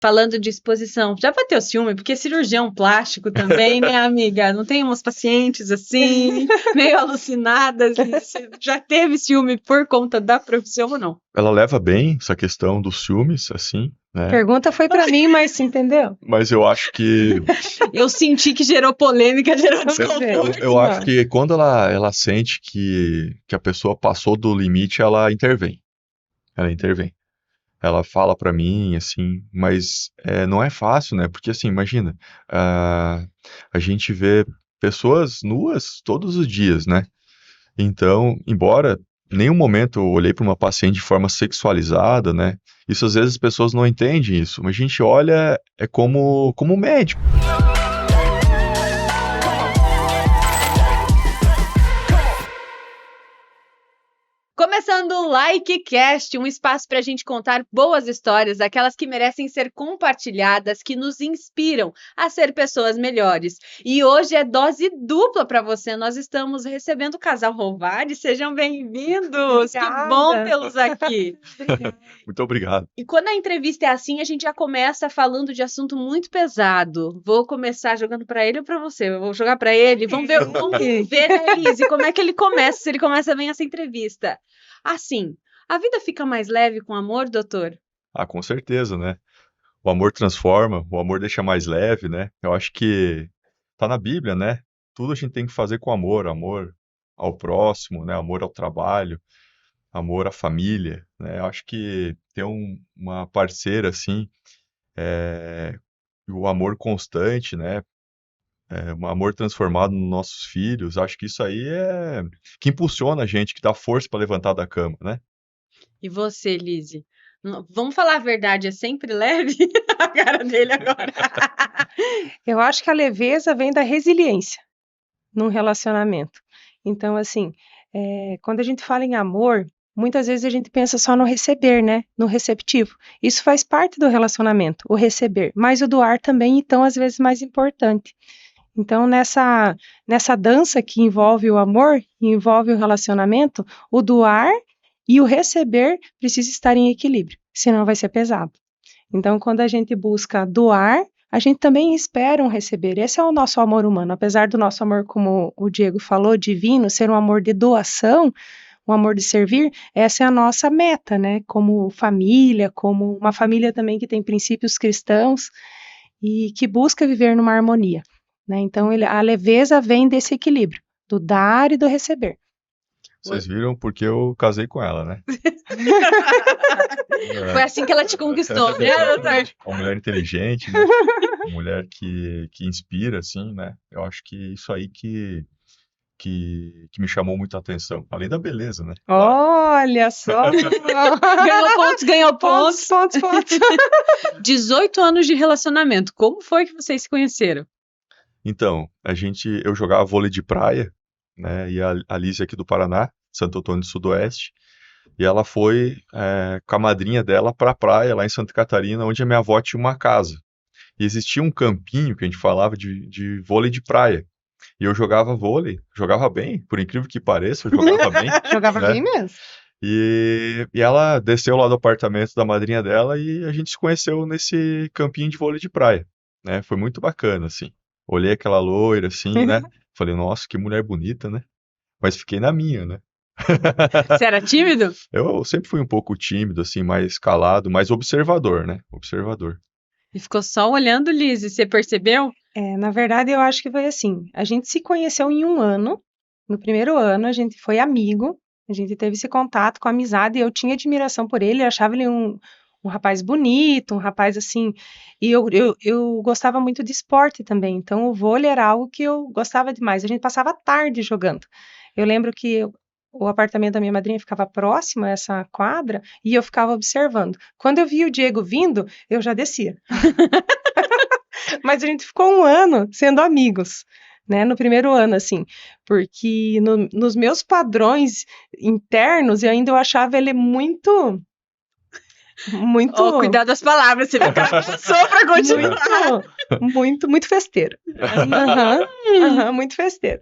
Falando de exposição, já bateu ciúme? Porque cirurgião plástico também, né, amiga? Não tem umas pacientes assim, meio alucinadas. Você já teve ciúme por conta da profissão ou não? Ela leva bem essa questão dos ciúmes, assim, né? Pergunta foi pra mim, mas entendeu? Mas eu acho que Eu senti que gerou polêmica, gerou desconforto. eu acho que quando ela sente que a pessoa passou do limite, ela intervém. Ela intervém. Ela fala pra mim, assim, mas não é fácil, né? Porque, assim, imagina, a gente vê pessoas nuas todos os dias, né? Então, embora em nenhum momento eu olhei para uma paciente de forma sexualizada, né? Isso às vezes as pessoas não entendem isso, mas a gente olha como médico. Começando o LikeCast, um espaço para a gente contar boas histórias, aquelas que merecem ser compartilhadas, que nos inspiram a ser pessoas melhores. E hoje é dose dupla para você. Nós estamos recebendo o casal Rovadi. Sejam bem-vindos! Que bom tê-los aqui. Muito obrigado. E quando a entrevista é assim, a gente já começa falando de assunto muito pesado. Vou começar jogando para ele ou para você? Eu vou jogar para ele. Vamos ver, né, Lizzy, como é que ele começa, se ele começa bem essa entrevista. Assim, a vida fica mais leve com amor, doutor? Ah, com certeza, né? O amor transforma, o amor deixa mais leve, né? Eu acho que tá na Bíblia, né? Tudo a gente tem que fazer com amor, amor ao próximo, né? Amor ao trabalho, amor à família, né? Eu acho que ter uma parceira assim, o amor constante, né? Um amor transformado nos nossos filhos, acho que isso aí é que impulsiona a gente, que dá força para levantar da cama, né? E você, Lizzy? Vamos falar a verdade, é sempre leve? A cara dele agora. Eu acho que a leveza vem da resiliência num relacionamento. Então, assim, quando a gente fala em amor, muitas vezes a gente pensa só no receber, né? No receptivo. Isso faz parte do relacionamento, o receber. Mas o doar também, então, às vezes, mais importante. Então, nessa dança que envolve o amor, envolve o relacionamento, o doar e o receber precisa estar em equilíbrio, senão vai ser pesado. Então, quando a gente busca doar, a gente também espera um receber. Esse é o nosso amor humano. Apesar do nosso amor, como o Diego falou, divino, ser um amor de doação, um amor de servir, essa é a nossa meta, né? Como família, como uma família também que tem princípios cristãos e que busca viver numa harmonia. Né? Então, a leveza vem desse equilíbrio, do dar e do receber. Vocês viram porque eu casei com ela, né? Foi assim que ela te conquistou, né, doutor? Uma mulher inteligente, né? Uma mulher que inspira, assim, né? Eu acho que isso aí que me chamou muita atenção. Além da beleza, né? Olha só! Ganhou pontos. Pontos. 18 anos de relacionamento. Como foi que vocês se conheceram? Então, eu jogava vôlei de praia, né? E a Lizzy aqui do Paraná, Santo Antônio do Sudoeste, e ela foi com a madrinha dela para a praia lá em Santa Catarina, onde a minha avó tinha uma casa. E existia um campinho que a gente falava de vôlei de praia. E eu jogava vôlei, jogava bem, por incrível que pareça, eu jogava bem. Jogava né? bem mesmo. E ela desceu lá do apartamento da madrinha dela e a gente se conheceu nesse campinho de vôlei de praia, né? Foi muito bacana, assim. Olhei aquela loira, assim, né? Falei, nossa, que mulher bonita, né? Mas fiquei na minha, né? Você era tímido? Eu sempre fui um pouco tímido, assim, mais calado, mais observador, né? Observador. E ficou só olhando, Lizzy, você percebeu? Na verdade, eu acho que foi assim. A gente se conheceu em um ano. No primeiro ano, a gente foi amigo. A gente teve esse contato com amizade. E eu tinha admiração por ele. Eu achava ele um rapaz bonito, um rapaz assim. E eu gostava muito de esporte também. Então, o vôlei era algo que eu gostava demais. A gente passava a tarde jogando. Eu lembro que o apartamento da minha madrinha ficava próximo a essa quadra e eu ficava observando. Quando eu vi o Diego vindo, eu já descia. Mas a gente ficou um ano sendo amigos, né? No primeiro ano, assim, porque nos meus padrões internos, eu achava ele muito... Cuidado das palavras, você vai ficar só pra continuar. Muito festeiro. Muito festeiro.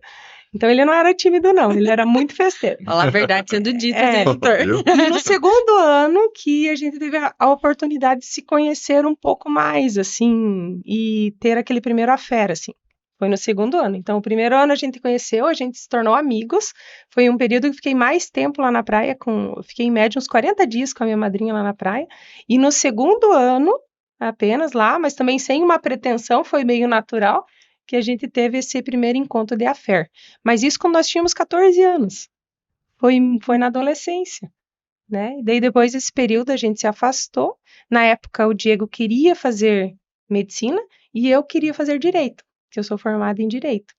Então ele não era tímido, não, ele era muito festeiro. Fala a verdade sendo dita, É. diretor. Viu? E no segundo ano que a gente teve a oportunidade de se conhecer um pouco mais, assim, e ter aquele primeiro affair, assim. Foi no segundo ano. Então, o primeiro ano a gente conheceu, a gente se tornou amigos. Foi um período que fiquei mais tempo lá na praia, fiquei em média uns 40 dias com a minha madrinha lá na praia. E no segundo ano, apenas lá, mas também sem uma pretensão, foi meio natural, que a gente teve esse primeiro encontro de affair. Mas isso quando nós tínhamos 14 anos. Foi na adolescência, né? E daí depois desse período a gente se afastou. Na época o Diego queria fazer medicina e eu queria fazer direito, que eu sou formada em direito.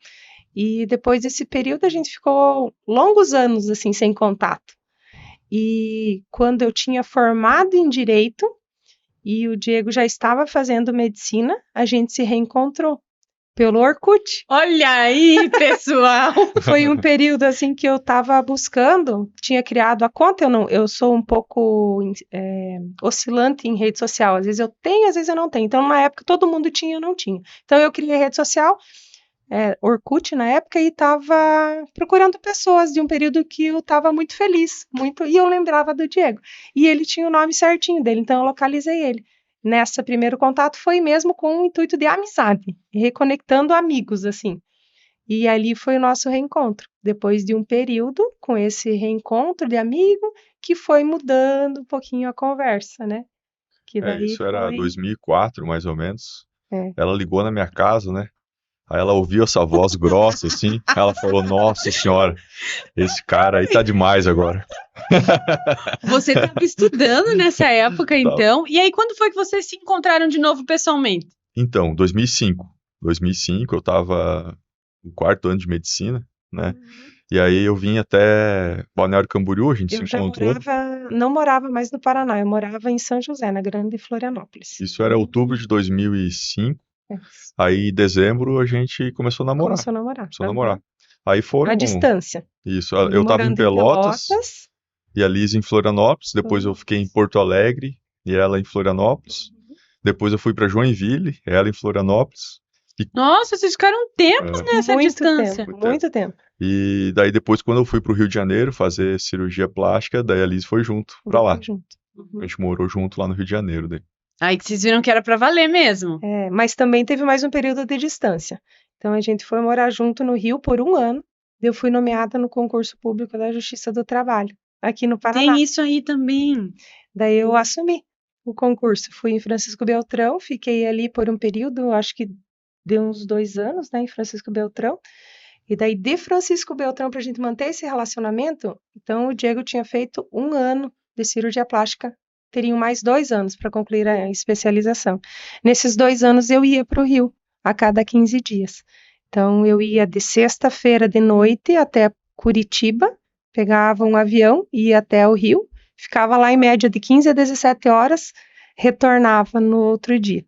E depois desse período a gente ficou longos anos assim sem contato. E quando eu tinha formado em direito e o Diego já estava fazendo medicina, a gente se reencontrou pelo Orkut. Olha aí, pessoal! Foi um período assim que eu estava buscando, tinha criado a conta, eu sou um pouco oscilante em rede social, às vezes eu tenho, às vezes eu não tenho. Então, na época, todo mundo tinha, eu não tinha. Então, eu criei rede social, Orkut na época, e estava procurando pessoas de um período que eu estava muito feliz, e eu lembrava do Diego. E ele tinha o nome certinho dele, então eu localizei ele. Nessa primeiro contato foi mesmo com o intuito de amizade, reconectando amigos, assim. E ali foi o nosso reencontro, depois de um período com esse reencontro de amigo, que foi mudando um pouquinho a conversa, né? Que daí Isso era foi... 2004, mais ou menos. É. Ela ligou na minha casa, né? Aí ela ouviu essa voz grossa, assim. Ela falou, nossa senhora, esse cara aí tá demais agora. Você estava estudando nessa época, então. E aí, quando foi que vocês se encontraram de novo pessoalmente? Então, 2005. 2005, eu tava no quarto ano de medicina, né? E aí eu vim até Balneário Camboriú, a gente se Eu já encontrou. não morava mais no Paraná, eu morava em São José, na Grande Florianópolis. Isso era outubro de 2005. É. Aí, em dezembro, a gente começou a namorar. Começou a namorar. Começou a namorar. Aí À foram... distância. Isso, Ele eu tava em morando Pelotas e a Liz em Florianópolis. Depois eu fiquei em Porto Alegre e ela em Florianópolis. Depois eu fui para Joinville, ela em Florianópolis. Nossa, vocês ficaram tempos nessa Muito distância. tempo, muito tempo. E daí depois, quando eu fui pro Rio de Janeiro fazer cirurgia plástica, daí a Liz foi junto pra lá. Junto. A gente morou junto lá no Rio de Janeiro. Daí. Aí que vocês viram que era pra valer mesmo. Mas também teve mais um período de distância. Então a gente foi morar junto no Rio por um ano. Eu fui nomeada no concurso público da Justiça do Trabalho, aqui no Paraná. Tem isso aí também. Daí eu assumi o concurso. Fui em Francisco Beltrão, fiquei ali por um período, acho que deu uns 2 anos, né, em Francisco Beltrão. E daí de Francisco Beltrão, para a gente manter esse relacionamento, então o Diego tinha feito 1 ano de cirurgia plástica, teriam mais 2 anos para concluir a especialização. Nesses 2 anos eu ia para o Rio, a cada 15 dias. Então eu ia de sexta-feira de noite até Curitiba, pegava um avião, ia até o Rio, ficava lá em média de 15 a 17 horas, retornava no outro dia.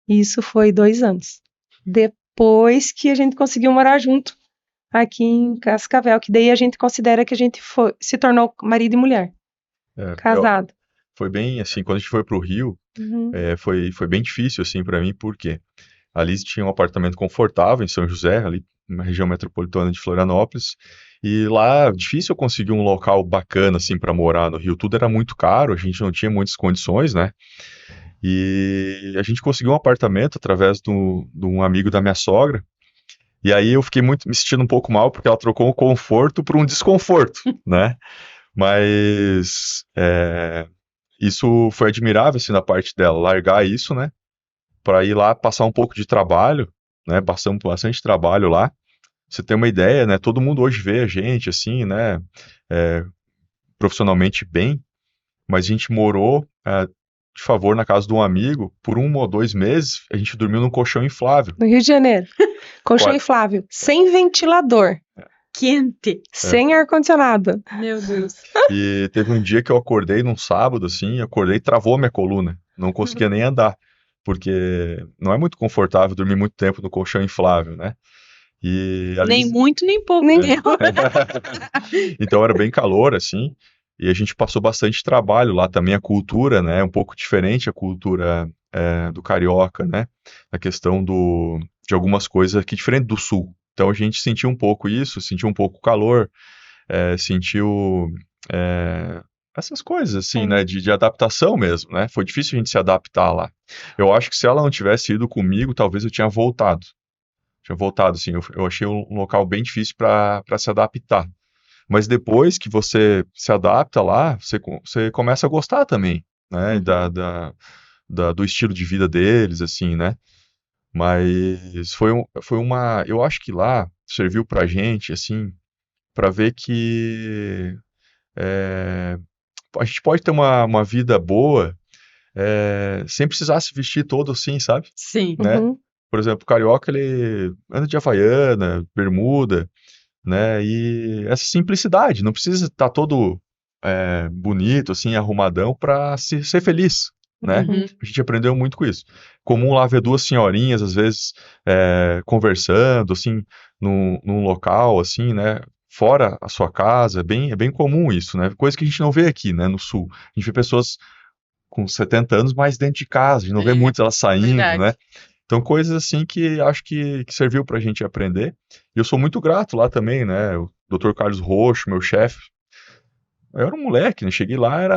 Isso foi 2 anos. Depois que a gente conseguiu morar junto aqui em Cascavel, que daí a gente considera que a gente se tornou marido e mulher, casado. Foi bem assim, quando a gente foi pro Rio, foi bem difícil assim para mim, porque a Liz tinha um apartamento confortável em São José, ali na região metropolitana de Florianópolis, e lá difícil eu conseguir um local bacana assim para morar no Rio, tudo era muito caro, a gente não tinha muitas condições, né? E a gente conseguiu um apartamento através de um amigo da minha sogra. E aí eu fiquei me sentindo um pouco mal, porque ela trocou um conforto por um desconforto, né? Mas isso foi admirável, assim, da parte dela, largar isso, né? Para ir lá passar um pouco de trabalho, né? Passamos bastante trabalho lá. Você tem uma ideia, né? Todo mundo hoje vê a gente, assim, né? Profissionalmente bem, mas a gente morou de favor na casa de um amigo, por 1 ou 2 meses, a gente dormiu num colchão inflável. No Rio de Janeiro. Colchão inflável, sem ventilador. Quente. Sem ar-condicionado. Meu Deus. E teve um dia que eu acordei num sábado, assim, acordei e travou a minha coluna. Não conseguia nem andar, porque não é muito confortável dormir muito tempo no colchão inflável, né? E nem muito, nem pouco. Então era bem calor, assim, e a gente passou bastante trabalho lá também. A cultura, né, é um pouco diferente a cultura do carioca, né, a questão de algumas coisas aqui, diferente do sul Então a gente sentiu um pouco isso, sentiu um pouco o calor, sentiu essas coisas, assim, né, de adaptação mesmo, né? Foi difícil a gente se adaptar lá. Eu acho que se ela não tivesse ido comigo, talvez eu tinha voltado. Assim, eu achei um local bem difícil para se adaptar. Mas depois que você se adapta lá, você começa a gostar também, né, do estilo de vida deles, assim, né? Mas eu acho que lá serviu pra gente, assim, pra ver que é, a gente pode ter uma vida boa sem precisar se vestir todo assim, sabe? Sim. Né? Por exemplo, o carioca, ele anda de havaiana, bermuda, né? E essa simplicidade, não precisa estar todo bonito, assim, arrumadão para ser feliz, né? Uhum. A gente aprendeu muito com isso. Comum lá ver duas senhorinhas, às vezes, conversando, assim, num local, assim, né? Fora a sua casa, é bem comum isso, né? Coisa que a gente não vê aqui, né, no sul. A gente vê pessoas com 70 anos mais dentro de casa, a gente não vê muito elas saindo, verdade. né? Então, coisas assim que acho que serviu pra gente aprender. E eu sou muito grato lá também, né? O Dr. Carlos Roxo, meu chefe. Eu era um moleque, né? Cheguei lá,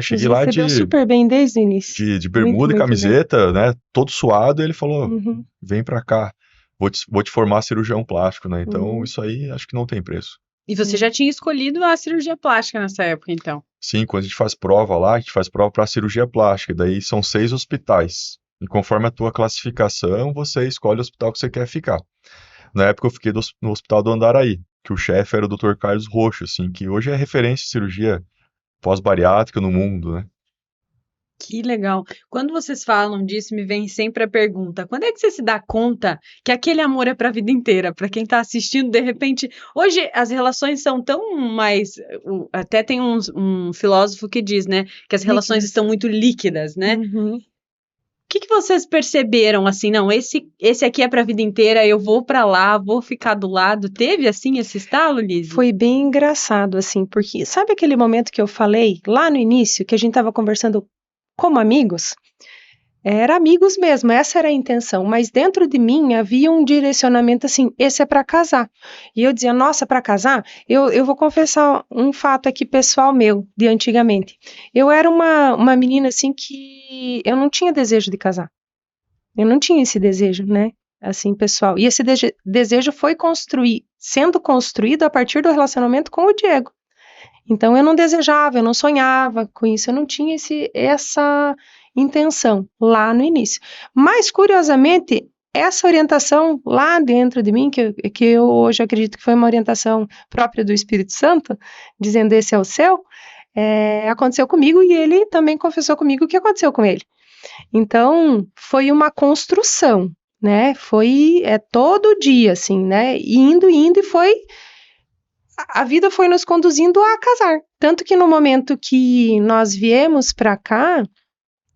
cheguei lá recebeu super bem desde o início. de bermuda e Muito camiseta, né? Todo suado, e ele falou: Uhum. vem pra cá, vou te formar cirurgião plástico, né? Então, Uhum. isso aí acho que não tem preço. E você já tinha escolhido a cirurgia plástica nessa época, então? Sim, quando a gente faz prova lá, a gente faz prova para cirurgia plástica, e daí são 6 hospitais. E conforme a tua classificação, você escolhe o hospital que você quer ficar. Na época eu fiquei no hospital do Andaraí, que o chefe era o Dr. Carlos Roxo, assim, que hoje é referência em cirurgia pós-bariátrica no mundo, né? Que legal. Quando vocês falam disso, me vem sempre a pergunta: quando é que você se dá conta que aquele amor é para a vida inteira? Para quem está assistindo, de repente, hoje as relações são tão mais. Até tem um filósofo que diz, né, que as relações Líquidas. estão muito líquidas, né? Uhum. O que vocês perceberam assim? Não, esse aqui é para a vida inteira. Eu vou para lá, vou ficar do lado. Teve assim esse estalo, Lizzy? Foi bem engraçado, assim, porque sabe aquele momento que eu falei lá no início, que a gente estava conversando como amigos? Era amigos mesmo, essa era a intenção, mas dentro de mim havia um direcionamento assim, esse é para casar. E eu dizia, nossa, para casar? Eu vou confessar um fato aqui pessoal meu, de antigamente. Eu era uma menina assim que eu não tinha desejo de casar. Eu não tinha esse desejo, né? Assim, pessoal. E esse desejo foi sendo construído a partir do relacionamento com o Diego. Então eu não desejava, eu não sonhava com isso, eu não tinha essa intenção lá no início. Mas, curiosamente, essa orientação lá dentro de mim, que eu hoje acredito que foi uma orientação própria do Espírito Santo, dizendo esse é o seu, aconteceu comigo e ele também confessou comigo o que aconteceu com ele. Então, foi uma construção, né? Foi todo dia, assim, né? Indo, e foi a vida foi nos conduzindo a casar. Tanto que no momento que nós viemos para cá,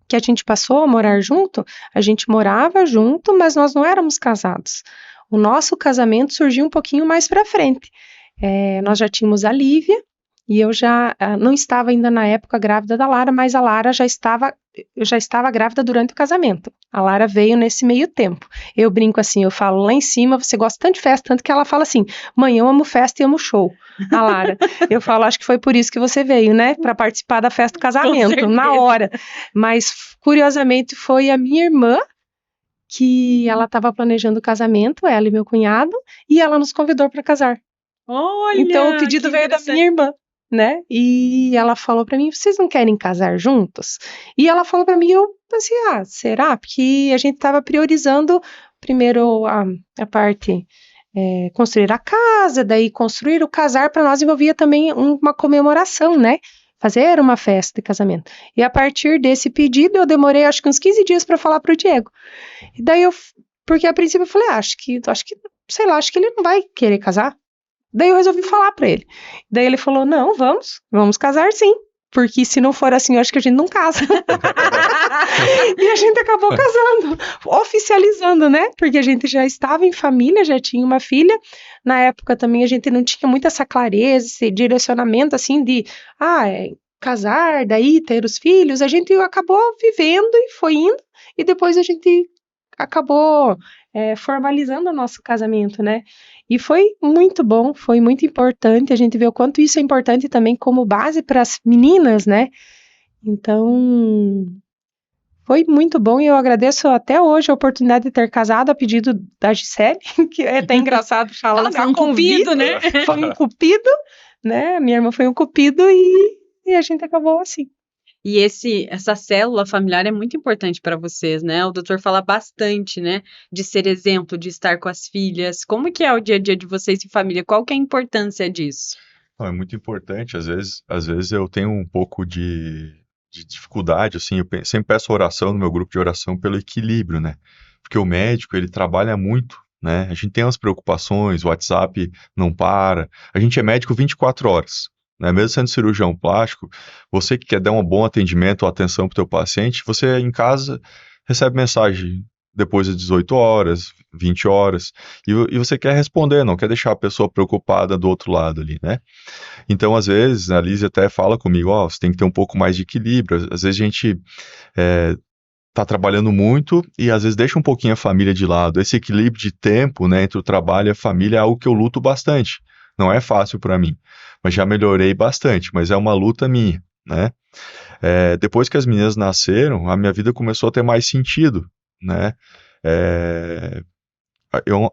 que a gente passou a morar junto, a gente morava junto, mas nós não éramos casados. O nosso casamento surgiu um pouquinho mais para frente. Nós já tínhamos a Lívia, e eu já não estava ainda na época grávida da Lara, mas a Lara eu já estava grávida durante o casamento. A Lara veio nesse meio tempo. Eu brinco assim, eu falo lá em cima, você gosta tanto de festa, tanto que ela fala assim, mãe, eu amo festa e amo show. A Lara, eu falo, acho que foi por isso que você veio, né, para participar da festa do casamento, na hora. Mas, curiosamente, foi a minha irmã, que ela estava planejando o casamento, ela e meu cunhado, e ela nos convidou para casar. Olha, então o pedido veio da minha irmã, né? E ela falou para mim, vocês não querem casar juntos? E ela falou para mim, eu pensei, será? Porque a gente estava priorizando primeiro a parte construir a casa, daí construir o casar para nós envolvia também uma comemoração, né? Fazer uma festa de casamento. E a partir desse pedido eu demorei acho que uns 15 dias para falar pro Diego. E daí porque a princípio eu falei, acho que sei lá, acho que ele não vai querer casar. Daí eu resolvi falar pra ele. Daí ele falou, não, vamos casar sim. Porque se não for assim, eu acho que a gente não casa. E a gente acabou casando, oficializando, né? Porque a gente já estava em família, já tinha uma filha. Na época também a gente não tinha muito essa clareza, esse direcionamento assim de, casar, daí ter os filhos. A gente acabou vivendo e foi indo. E depois a gente acabou formalizando o nosso casamento, né? E foi muito bom, foi muito importante. A gente vê o quanto isso é importante também como base para as meninas, né? Então, foi muito bom e eu agradeço até hoje a oportunidade de ter casado a pedido da Gisele, que é até engraçado falar. Ela foi um cupido, né? Foi um cupido, né? Minha irmã foi um cupido e a gente acabou assim. E essa célula familiar é muito importante para vocês, né? O doutor fala bastante, né? De ser exemplo, de estar com as filhas. Como que é o dia a dia de vocês e família? Qual que é a importância disso? Não, é muito importante. Às vezes eu tenho um pouco de dificuldade, assim, sempre peço oração no meu grupo de oração pelo equilíbrio, né? Porque o médico, ele trabalha muito, né? A gente tem umas preocupações, o WhatsApp não para. A gente é médico 24 horas, né? Mesmo sendo cirurgião plástico, você que quer dar um bom atendimento ou atenção para o teu paciente, você em casa recebe mensagem depois das 18 horas, 20 horas, e você quer responder, não quer deixar a pessoa preocupada do outro lado ali, né? Então, às vezes, a Liz até fala comigo, ó, você tem que ter um pouco mais de equilíbrio. Às vezes a gente tá trabalhando muito e às vezes deixa um pouquinho a família de lado. Esse equilíbrio de tempo, né, entre o trabalho e a família é algo que eu luto bastante. Não é fácil para mim, mas já melhorei bastante, mas é uma luta minha, né? Depois que as meninas nasceram, a minha vida começou a ter mais sentido, né? É,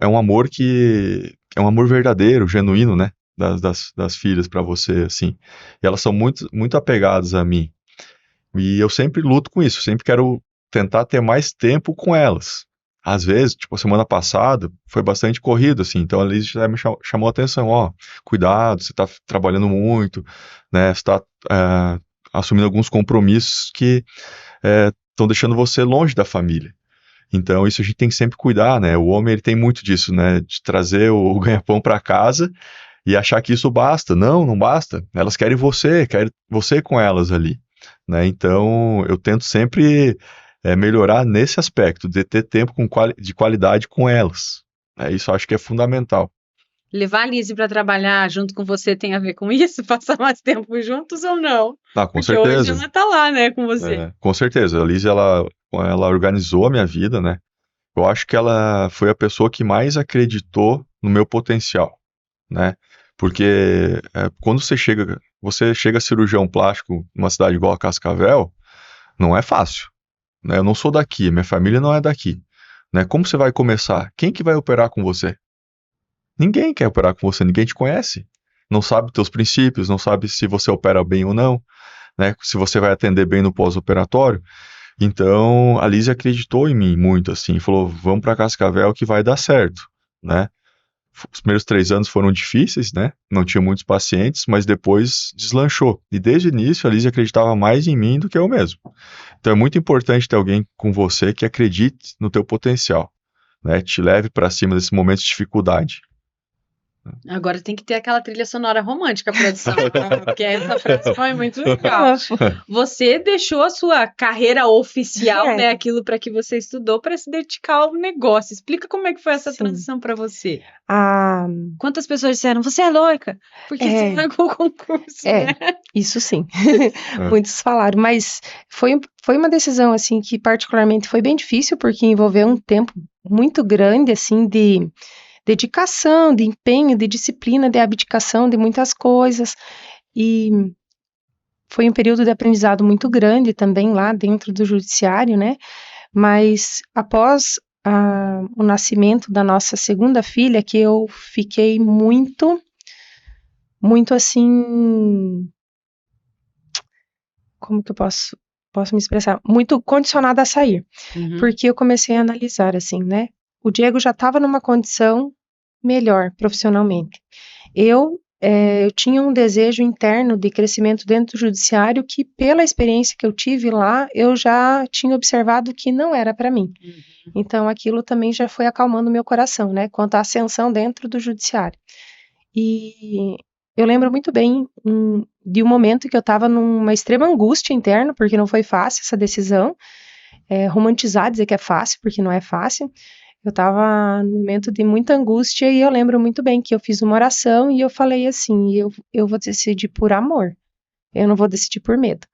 é um amor que é um amor verdadeiro, genuíno, né? Das filhas para você, assim. E elas são muito, muito apegadas a mim. E eu sempre luto com isso, sempre quero tentar ter mais tempo com elas. Às vezes, tipo, a semana passada foi bastante corrido, assim, então a Liz já me chamou a atenção, ó, cuidado, você tá trabalhando muito, né, você tá assumindo alguns compromissos que estão deixando você longe da família. Então, isso a gente tem que sempre cuidar, né? O homem, ele tem muito disso, né? De trazer o ganha-pão para casa e achar que isso basta. Não, não basta. Elas querem você com elas ali, né? Então, eu tento sempre melhorar nesse aspecto, de ter tempo de qualidade com elas. Isso eu acho que é fundamental. Levar a Lizzie para trabalhar junto com você tem a ver com isso? Passar mais tempo juntos ou não? Ah, com Porque certeza. hoje ela tá lá, né, com você. Com certeza. A Liz, ela organizou a minha vida, né? Eu acho que ela foi a pessoa que mais acreditou no meu potencial, né? Porque quando você chega cirurgião plástico numa cidade igual a Cascavel, não é fácil, né? Eu não sou daqui, minha família não é daqui, né? Como você vai começar? Quem que vai operar com você? Ninguém quer operar com você, ninguém te conhece. Não sabe teus princípios, não sabe se você opera bem ou não, né? Se você vai atender bem no pós-operatório. Então, a Liz acreditou em mim muito, assim, falou, vamos para Cascavel que vai dar certo, né? Os primeiros 3 anos foram difíceis, né? Não tinha muitos pacientes, mas depois deslanchou. E desde o início, a Liz acreditava mais em mim do que eu mesmo. Então, é muito importante ter alguém com você que acredite no teu potencial, né? Te leve para cima desses momentos de dificuldade. Agora tem que ter aquela trilha sonora romântica, produção, porque essa frase foi muito legal. Você deixou a sua carreira oficial, né, aquilo para que você estudou, para se dedicar ao negócio. Explica como é que foi essa transição para você. Quantas pessoas disseram, você é louca, porque você largou o concurso, né? Isso sim. Muitos falaram, mas foi uma decisão, assim, que particularmente foi bem difícil, porque envolveu um tempo muito grande, assim, de dedicação, de empenho, de disciplina, de abdicação de muitas coisas, e foi um período de aprendizado muito grande também lá dentro do judiciário, né? Mas após o nascimento da nossa segunda filha, que eu fiquei muito assim, como que eu posso me expressar? Muito condicionada a sair, porque eu comecei a analisar, assim, né? O Diego já estava numa condição melhor profissionalmente. Eu tinha um desejo interno de crescimento dentro do judiciário que, pela experiência que eu tive lá, eu já tinha observado que não era para mim. Então, aquilo também já foi acalmando meu coração, né? Quanto à ascensão dentro do judiciário. E eu lembro muito bem de um momento que eu estava numa extrema angústia interna, porque não foi fácil essa decisão. Romantizar, dizer que é fácil, porque não é fácil. Eu estava num momento de muita angústia e eu lembro muito bem que eu fiz uma oração e eu falei assim, eu vou decidir por amor, eu não vou decidir por medo,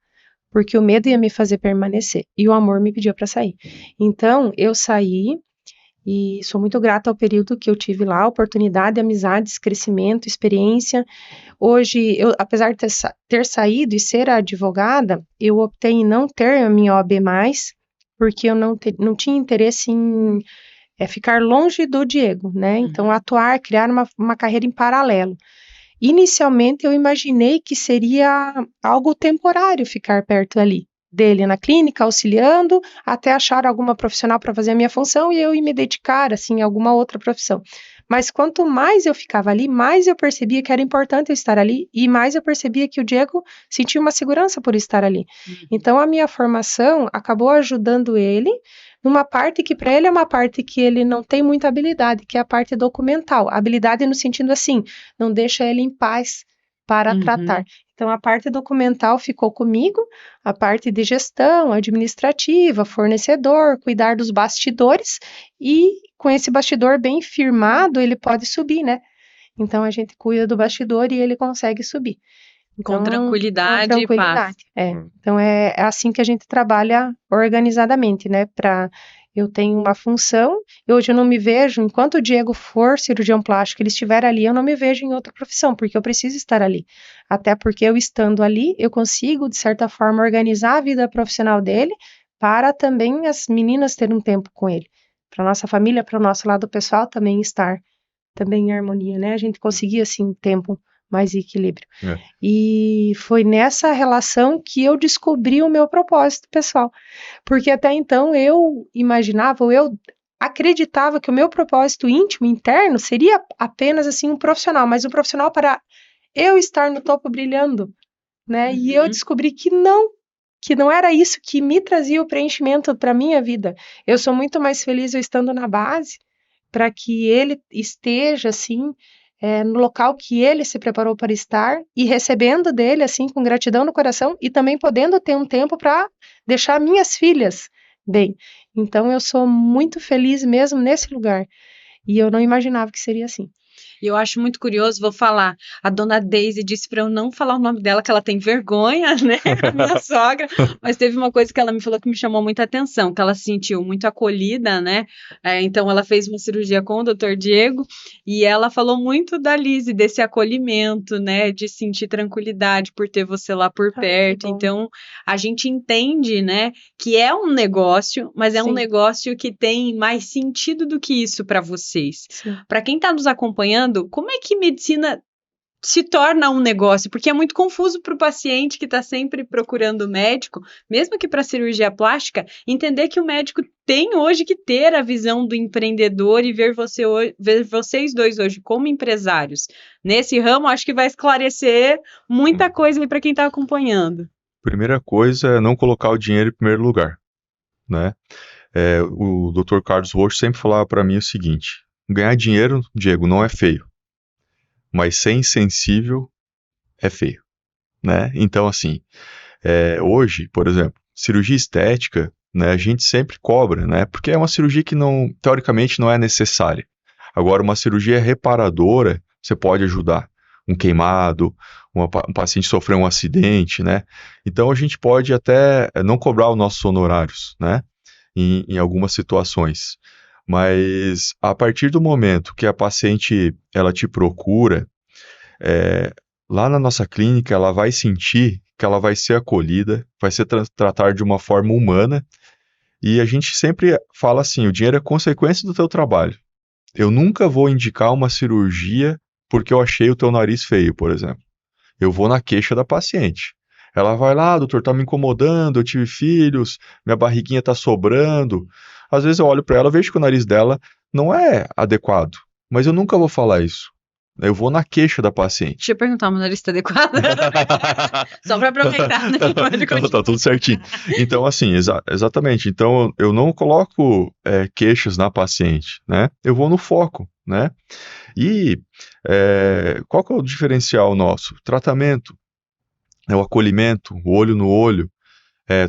porque o medo ia me fazer permanecer e o amor me pediu para sair. Então, eu saí e sou muito grata ao período que eu tive lá, oportunidade, amizades, crescimento, experiência. Hoje, apesar de ter saído e ser advogada, eu optei em não ter a minha OAB mais, porque eu não tinha interesse em ficar longe do Diego, né? Então, atuar, criar uma carreira em paralelo. Inicialmente, eu imaginei que seria algo temporário ficar perto dele na clínica, auxiliando, até achar alguma profissional para fazer a minha função e eu ir me dedicar, assim, a alguma outra profissão. Mas quanto mais eu ficava ali, mais eu percebia que era importante eu estar ali e mais eu percebia que o Diego sentia uma segurança por estar ali. Então, a minha formação acabou ajudando ele numa parte que para ele é uma parte que ele não tem muita habilidade, que é a parte documental. Habilidade no sentido assim, não deixa ele em paz para tratar. Então, a parte documental ficou comigo, a parte de gestão, administrativa, fornecedor, cuidar dos bastidores, e com esse bastidor bem firmado, ele pode subir, né? Então, a gente cuida do bastidor e ele consegue subir. Então, Com tranquilidade, com tranquilidade. Então, é assim que a gente trabalha organizadamente, né? Eu tenho uma função, e hoje eu não me vejo, enquanto o Diego for cirurgião plástico, ele estiver ali, eu não me vejo em outra profissão, porque eu preciso estar ali. Até porque eu estando ali, eu consigo, de certa forma, organizar a vida profissional dele, para também as meninas terem um tempo com ele. Para nossa família, para o nosso lado pessoal também estar também em harmonia, né? A gente conseguir, assim, tempo mais equilíbrio. E foi nessa relação que eu descobri o meu propósito pessoal. Porque até então eu imaginava, eu acreditava que o meu propósito íntimo, interno, seria apenas assim um profissional, mas um profissional para eu estar no topo brilhando, né? E eu descobri que não era isso que me trazia o preenchimento para minha vida. Eu sou muito mais feliz eu estando na base, para que ele esteja assim no local que ele se preparou para estar e recebendo dele, assim, com gratidão no coração e também podendo ter um tempo para deixar minhas filhas bem. Então, eu sou muito feliz mesmo nesse lugar e eu não imaginava que seria assim. E eu acho muito curioso, vou falar, a dona Daisy disse para eu não falar o nome dela, que ela tem vergonha, né, a minha sogra, mas teve uma coisa que ela me falou que me chamou muita atenção, que ela se sentiu muito acolhida, né, então ela fez uma cirurgia com o Dr. Diego, e ela falou muito da Lise, desse acolhimento, né, de sentir tranquilidade por ter você lá por perto, então a gente entende, né, que é um negócio, mas é um negócio que tem mais sentido do que isso para vocês. Para quem está nos acompanhando, como é que medicina se torna um negócio? Porque é muito confuso para o paciente que está sempre procurando médico, mesmo que para cirurgia plástica, entender que o médico tem hoje que ter a visão do empreendedor e ver vocês dois hoje como empresários. Nesse ramo, acho que vai esclarecer muita coisa aí para quem está acompanhando. Primeira coisa é não colocar o dinheiro em primeiro lugar, né? O Dr. Carlos Rocha sempre falava para mim o seguinte: ganhar dinheiro, Diego, não é feio, mas ser insensível é feio, né? Então, assim, hoje, por exemplo, cirurgia estética, né, a gente sempre cobra, né? Porque é uma cirurgia que teoricamente não é necessária. Agora, uma cirurgia reparadora, você pode ajudar. Um queimado, um paciente sofreu um acidente, né? Então, a gente pode até não cobrar os nossos honorários, né? Em algumas situações. Mas a partir do momento que a paciente ela te procura, lá na nossa clínica ela vai sentir que ela vai ser acolhida, vai ser tratada de uma forma humana, e a gente sempre fala assim: o dinheiro é consequência do teu trabalho. Eu nunca vou indicar uma cirurgia porque eu achei o teu nariz feio, por exemplo. Eu vou na queixa da paciente. Ela vai lá: doutor, tá me incomodando, eu tive filhos, minha barriguinha tá sobrando. Às vezes eu olho para ela, vejo que o nariz dela não é adequado, mas eu nunca vou falar isso. Eu vou na queixa da paciente. Deixa eu perguntar, meu nariz tá adequado? Só para aproveitar, né? Tá tudo certinho. Então, assim, exatamente. Então, eu não coloco queixas na paciente, né? Eu vou no foco, né? E qual que é o diferencial nosso? Tratamento. O acolhimento, o olho no olho.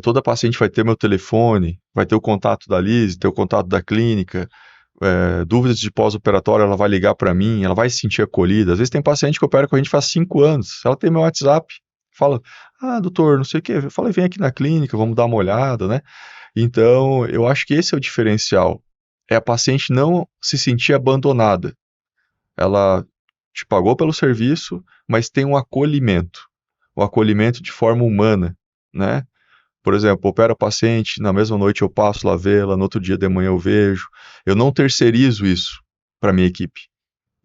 Toda paciente vai ter meu telefone, vai ter o contato da Lise, ter o contato da clínica, dúvidas de pós-operatório, ela vai ligar para mim, ela vai se sentir acolhida. Às vezes tem paciente que opera com a gente faz 5 anos, ela tem meu WhatsApp, fala: Ah, doutor, não sei o quê. Eu falei, vem aqui na clínica, vamos dar uma olhada, né? Então, eu acho que esse é o diferencial. É a paciente não se sentir abandonada. Ela te pagou pelo serviço, mas tem um acolhimento de forma humana, né? Por exemplo, opera a paciente, na mesma noite eu passo lá vê-la, no outro dia de manhã eu vejo. Eu não terceirizo isso para minha equipe.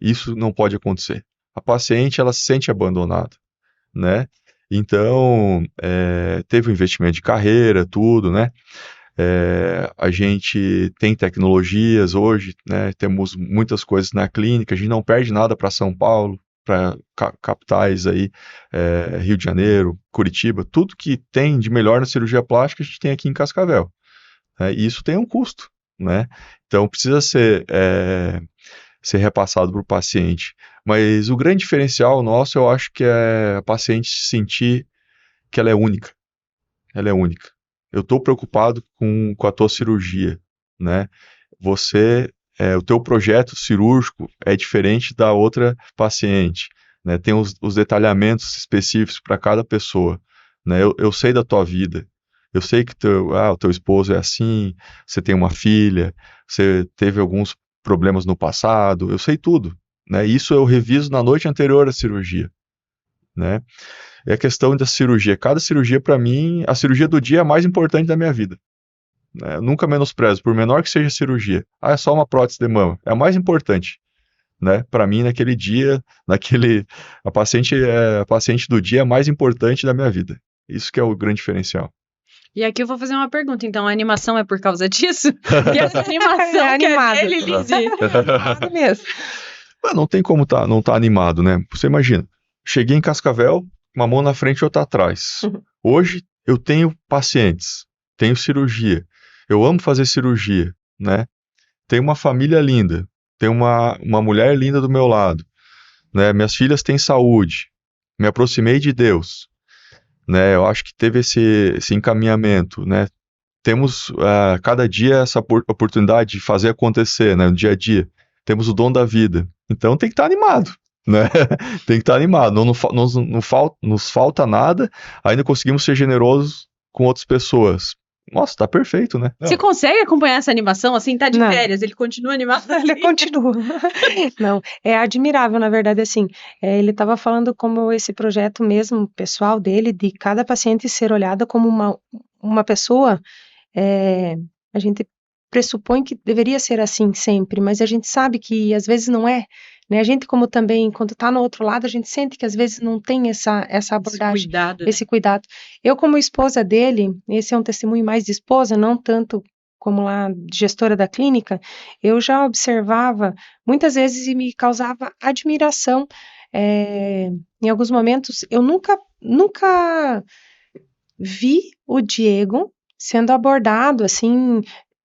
Isso não pode acontecer. A paciente, ela se sente abandonada, né? Então, teve um investimento de carreira, tudo, né? A gente tem tecnologias hoje, né? Temos muitas coisas na clínica, a gente não perde nada para São Paulo, para capitais aí, Rio de Janeiro, Curitiba, tudo que tem de melhor na cirurgia plástica a gente tem aqui em Cascavel, né? E isso tem um custo, né? Então precisa ser repassado para o paciente. Mas o grande diferencial nosso, eu acho que é a paciente sentir que ela é única. Ela é única. Eu estou preocupado com a tua cirurgia, né? O teu projeto cirúrgico é diferente da outra paciente, né? Tem os detalhamentos específicos para cada pessoa, né? Eu sei da tua vida. Eu sei que o teu esposo é assim, você tem uma filha, você teve alguns problemas no passado, eu sei tudo, né? Isso eu reviso na noite anterior à cirurgia, né? É a questão da cirurgia. Cada cirurgia, para mim, a cirurgia do dia é a mais importante da minha vida, né? Eu nunca menosprezo, por menor que seja a cirurgia. Ah, é só uma prótese de mama. É a mais importante, né? Para mim, naquele dia, a paciente do dia é a mais importante da minha vida. Isso que é o grande diferencial. E aqui eu vou fazer uma pergunta, então, a animação é por causa disso? Porque essa animação É que é animado. dele, Lizzy. Animado mesmo. Mas não tem como não tá animado, né? Você imagina, cheguei em Cascavel, uma mão na frente e outra atrás. Hoje eu tenho pacientes, tenho cirurgia, eu amo fazer cirurgia, né? Tenho uma família linda, tenho uma mulher linda do meu lado, né? Minhas filhas têm saúde, me aproximei de Deus, né? Eu acho que teve esse encaminhamento, né? Temos cada dia essa oportunidade de fazer acontecer, né? No dia a dia. Temos o dom da vida. Então tem que estar animado, né? Tem que estar animado. Nos falta nada, ainda conseguimos ser generosos com outras pessoas. Nossa, tá perfeito, né? Você consegue acompanhar essa animação assim? Tá de Não. férias, ele continua animado assim? Ele continua. Não, é admirável, na verdade, assim, ele estava falando como esse projeto mesmo, pessoal dele, de cada paciente ser olhada como uma pessoa, a gente pressupõe que deveria ser assim sempre, mas a gente sabe que às vezes não é, né? A gente, como também, quando está no outro lado, a gente sente que às vezes não tem essa Esse abordagem, cuidado, né? esse cuidado. Eu, como esposa dele, esse é um testemunho mais de esposa, não tanto como lá gestora da clínica, eu já observava muitas vezes e me causava admiração. Em alguns momentos, eu nunca vi o Diego sendo abordado assim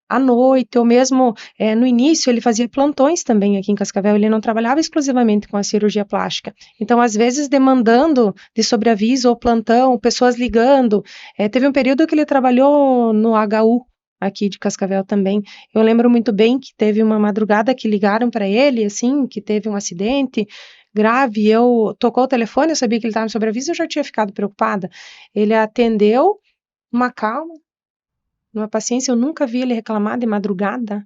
à noite, ou mesmo no início ele fazia plantões também aqui em Cascavel, ele não trabalhava exclusivamente com a cirurgia plástica. Então, às vezes, demandando de sobreaviso ou plantão, pessoas ligando. Teve um período que ele trabalhou no HU aqui de Cascavel também. Eu lembro muito bem que teve uma madrugada que ligaram para ele, assim, que teve um acidente grave, tocou o telefone, eu sabia que ele estava em sobreaviso, eu já tinha ficado preocupada. Ele atendeu, uma calma, uma paciência, eu nunca vi ele reclamar de madrugada.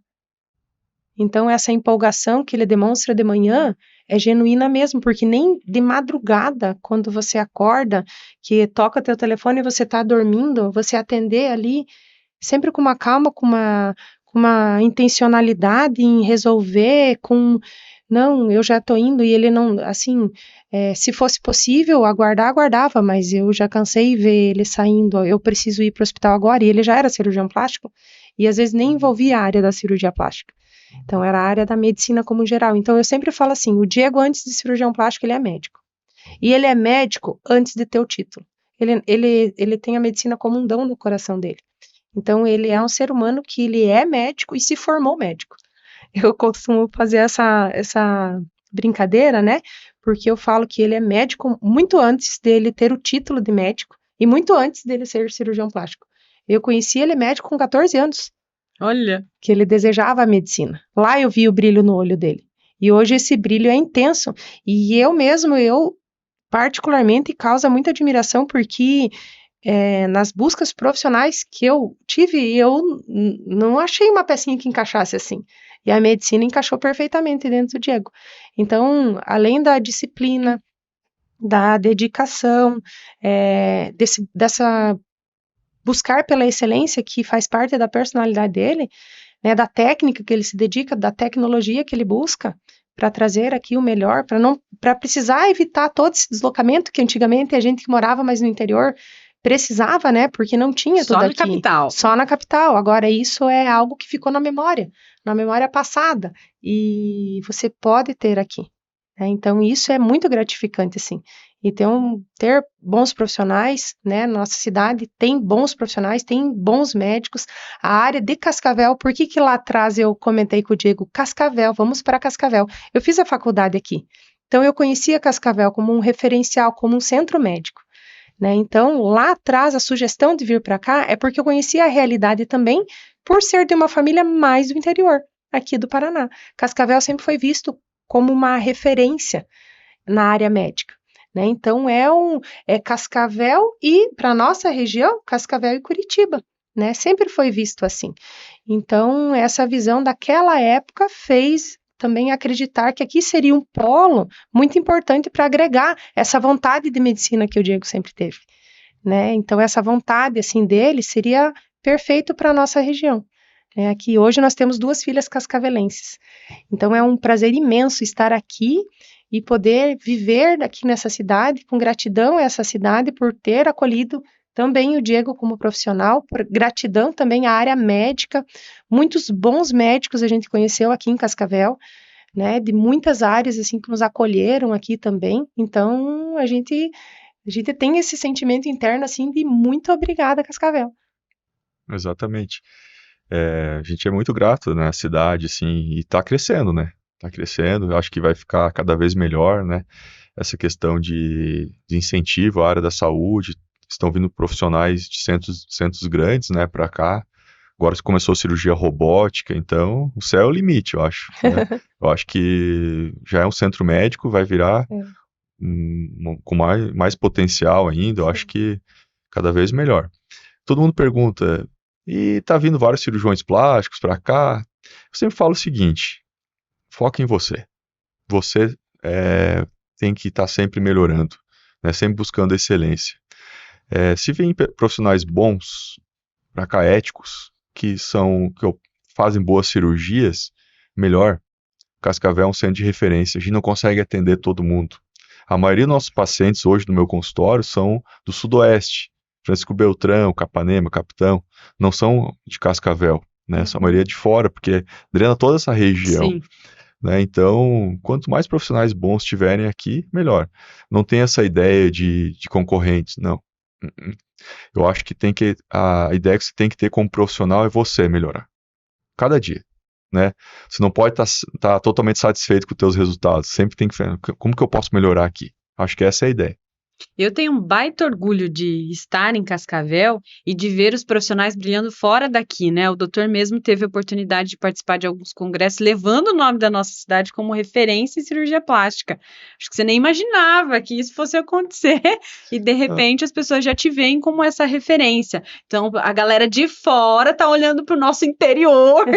Então, essa empolgação que ele demonstra de manhã é genuína mesmo, porque nem de madrugada, quando você acorda, que toca teu telefone e você está dormindo, você atender ali, sempre com uma calma, com uma intencionalidade em resolver, não, eu já estou indo, e ele não, assim, se fosse possível aguardava, mas eu já cansei de ver ele saindo, eu preciso ir para o hospital agora, e ele já era cirurgião plástico, e às vezes nem envolvia a área da cirurgia plástica, então era a área da medicina como geral. Então eu sempre falo assim, o Diego, antes de cirurgião plástico, ele é médico, e ele é médico antes de ter o título, ele tem a medicina como um dom no coração dele. Então, ele é um ser humano que ele é médico e se formou médico. Eu costumo fazer essa brincadeira, né? Porque eu falo que ele é médico muito antes dele ter o título de médico e muito antes dele ser cirurgião plástico. Eu conheci ele médico com 14 anos. Olha. Que ele desejava a medicina. Lá eu vi o brilho no olho dele. E hoje esse brilho é intenso. E eu particularmente causa muita admiração porque nas buscas profissionais que eu tive, eu não achei uma pecinha que encaixasse assim. E a medicina encaixou perfeitamente dentro do Diego. Então, além da disciplina, da dedicação, dessa buscar pela excelência que faz parte da personalidade dele, né, da técnica que ele se dedica, da tecnologia que ele busca para trazer aqui o melhor, para precisar evitar todo esse deslocamento que antigamente a gente que morava mais no interior precisava, né, porque não tinha tudo aqui. Só na capital. Só na capital. Agora isso é algo que ficou na memória passada, e você pode ter aqui. Né? Então isso é muito gratificante, assim. E ter bons profissionais, né? Nossa cidade tem bons profissionais, tem bons médicos. A área de Cascavel, por que lá atrás eu comentei com o Diego, Cascavel, vamos para Cascavel. Eu fiz a faculdade aqui, então eu conhecia Cascavel como um referencial, como um centro médico. Né? Então, lá atrás, a sugestão de vir para cá é porque eu conhecia a realidade também, por ser de uma família mais do interior, aqui do Paraná. Cascavel sempre foi visto como uma referência na área médica. Né? Então, é Cascavel e, para a nossa região, Cascavel e Curitiba. Né? Sempre foi visto assim. Então, essa visão daquela época fez também acreditar que aqui seria um polo muito importante para agregar essa vontade de medicina que o Diego sempre teve. Né? Então, essa vontade assim, dele seria perfeito para a nossa região. Aqui hoje nós temos 2 filhas cascavelenses. Então, é um prazer imenso estar aqui e poder viver aqui nessa cidade, com gratidão a essa cidade por ter acolhido também o Diego como profissional, por gratidão também à área médica. Muitos bons médicos a gente conheceu aqui em Cascavel, né, de muitas áreas assim que nos acolheram aqui também. Então, a gente tem esse sentimento interno assim de muito obrigada, Cascavel. Exatamente. A gente é muito grato, né, à cidade, assim, e tá crescendo, né? Tá crescendo, eu acho que vai ficar cada vez melhor, né? Essa questão de incentivo à área da saúde, estão vindo profissionais de centros grandes, né, para cá. Agora começou a cirurgia robótica, então o céu é o limite, eu acho. Né? Eu acho que já é um centro médico, vai virar com mais potencial ainda, eu acho que cada vez melhor. Todo mundo pergunta, e tá vindo vários cirurgiões plásticos para cá? Eu sempre falo o seguinte, foca em você. Você tem que estar sempre melhorando, né? Sempre buscando excelência. Se vem profissionais bons para cá, éticos, que fazem boas cirurgias, melhor. Cascavel é um centro de referência, a gente não consegue atender todo mundo. A maioria dos nossos pacientes hoje no meu consultório são do Sudoeste, Francisco Beltrão, Capanema, Capitão, não são de Cascavel, né? Essa maioria é de fora, porque drena toda essa região. Sim. Né? Então, quanto mais profissionais bons tiverem aqui, melhor. Não tem essa ideia de concorrentes, não. Eu acho que a ideia que você tem que ter como profissional é você melhorar. Cada dia. Né? Você não pode estar totalmente satisfeito com os teus resultados. Sempre tem que ver como que eu posso melhorar aqui. Acho que essa é a ideia. Eu tenho um baita orgulho de estar em Cascavel e de ver os profissionais brilhando fora daqui, né? O doutor mesmo teve a oportunidade de participar de alguns congressos, levando o nome da nossa cidade como referência em cirurgia plástica. Acho que você nem imaginava que isso fosse acontecer e, de repente, as pessoas já te veem como essa referência. Então, a galera de fora tá olhando para o nosso interior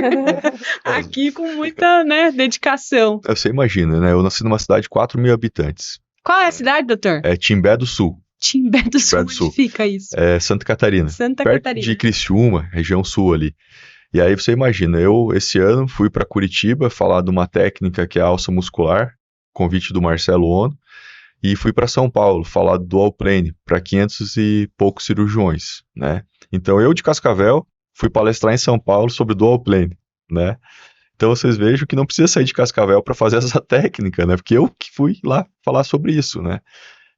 aqui com muita, né, dedicação. Você imagina, né? Eu nasci numa cidade de 4 mil habitantes. Qual é a cidade, doutor? É Timbé do Sul. Timbé do Sul, onde fica isso? É Santa Catarina. Santa perto Catarina. de Criciúma, região sul ali. E aí você imagina, eu esse ano fui para Curitiba falar de uma técnica que é a alça muscular, convite do Marcelo Ono, e fui para São Paulo falar do dual plane para 500 e poucos cirurgiões, né? Então eu de Cascavel fui palestrar em São Paulo sobre dual plane, né? Então vocês vejam que não precisa sair de Cascavel para fazer essa técnica, né? Porque eu que fui lá falar sobre isso, né?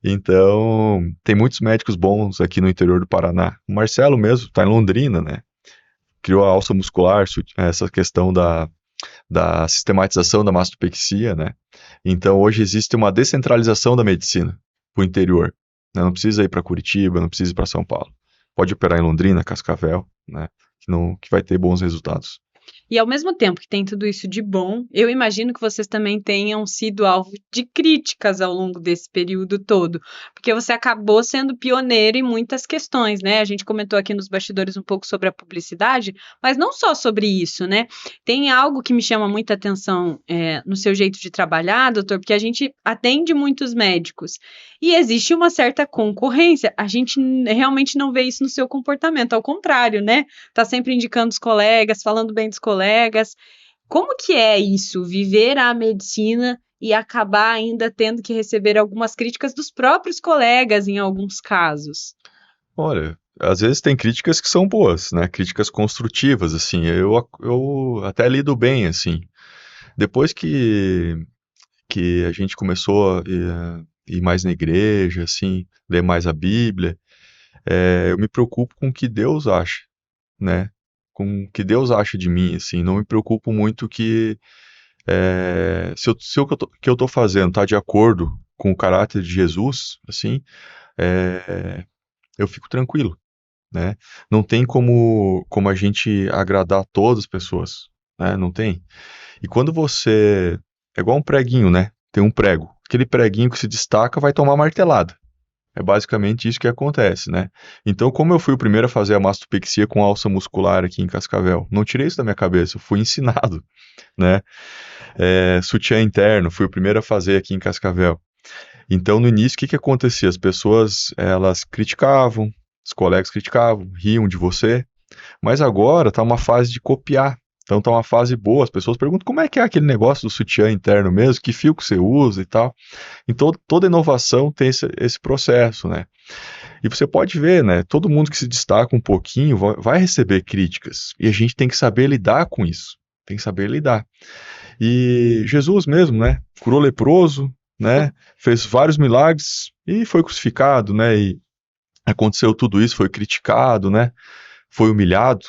Então, tem muitos médicos bons aqui no interior do Paraná. O Marcelo mesmo está em Londrina, né? Criou a alça muscular, essa questão da sistematização da mastopexia, né? Então, hoje existe uma descentralização da medicina para o interior. Né? Não precisa ir para Curitiba, não precisa ir para São Paulo. Pode operar em Londrina, Cascavel, né? Que vai ter bons resultados. E ao mesmo tempo que tem tudo isso de bom, eu imagino que vocês também tenham sido alvo de críticas ao longo desse período todo, porque você acabou sendo pioneiro em muitas questões, né? A gente comentou aqui nos bastidores um pouco sobre a publicidade, mas não só sobre isso, né? Tem algo que me chama muita atenção no seu jeito de trabalhar, doutor, porque a gente atende muitos médicos e existe uma certa concorrência. A gente realmente não vê isso no seu comportamento, ao contrário, né? Tá sempre indicando os colegas, falando bem dos colegas. Como que é isso, viver a medicina e acabar ainda tendo que receber algumas críticas dos próprios colegas em alguns casos? Olha, às vezes tem críticas que são boas, né? Críticas construtivas, assim. Eu até lido bem, assim. Depois que a gente começou a ir mais na igreja, assim, ler mais a Bíblia, eu me preocupo com o que Deus acha, né? Com o que Deus acha de mim, assim. Não me preocupo muito se o que eu tô fazendo tá de acordo com o caráter de Jesus, assim, é, eu fico tranquilo, né? Não tem como a gente agradar todas as pessoas, né? Não tem. E quando você... É igual um preguinho, né? Tem um prego. Aquele preguinho que se destaca vai tomar martelada. É basicamente isso que acontece, né? Então, como eu fui o primeiro a fazer a mastopexia com alça muscular aqui em Cascavel, não tirei isso da minha cabeça, eu fui ensinado, né? Sutiã interno, fui o primeiro a fazer aqui em Cascavel. Então, no início, o que acontecia? As pessoas, elas criticavam, os colegas criticavam, riam de você, mas agora tá uma fase de copiar. Então tá uma fase boa, as pessoas perguntam como é que é aquele negócio do sutiã interno mesmo, que fio que você usa e tal. Então toda inovação tem esse processo, né? E você pode ver, né? Todo mundo que se destaca um pouquinho vai receber críticas. E a gente tem que saber lidar com isso. Tem que saber lidar. E Jesus mesmo, né? Curou leproso, né? Fez vários milagres e foi crucificado, né? E aconteceu tudo isso, foi criticado, né? Foi humilhado.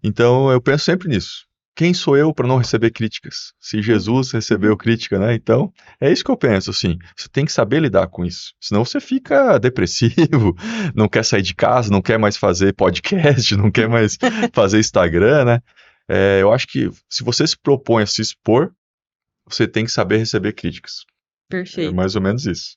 Então eu penso sempre nisso. Quem sou eu para não receber críticas? Se Jesus recebeu crítica, né? Então é isso que eu penso, assim. Você tem que saber lidar com isso. Senão você fica depressivo, não quer sair de casa, não quer mais fazer podcast, não quer mais fazer Instagram, né? Eu acho que se você se propõe a se expor, você tem que saber receber críticas. É Perfeito. mais ou menos isso.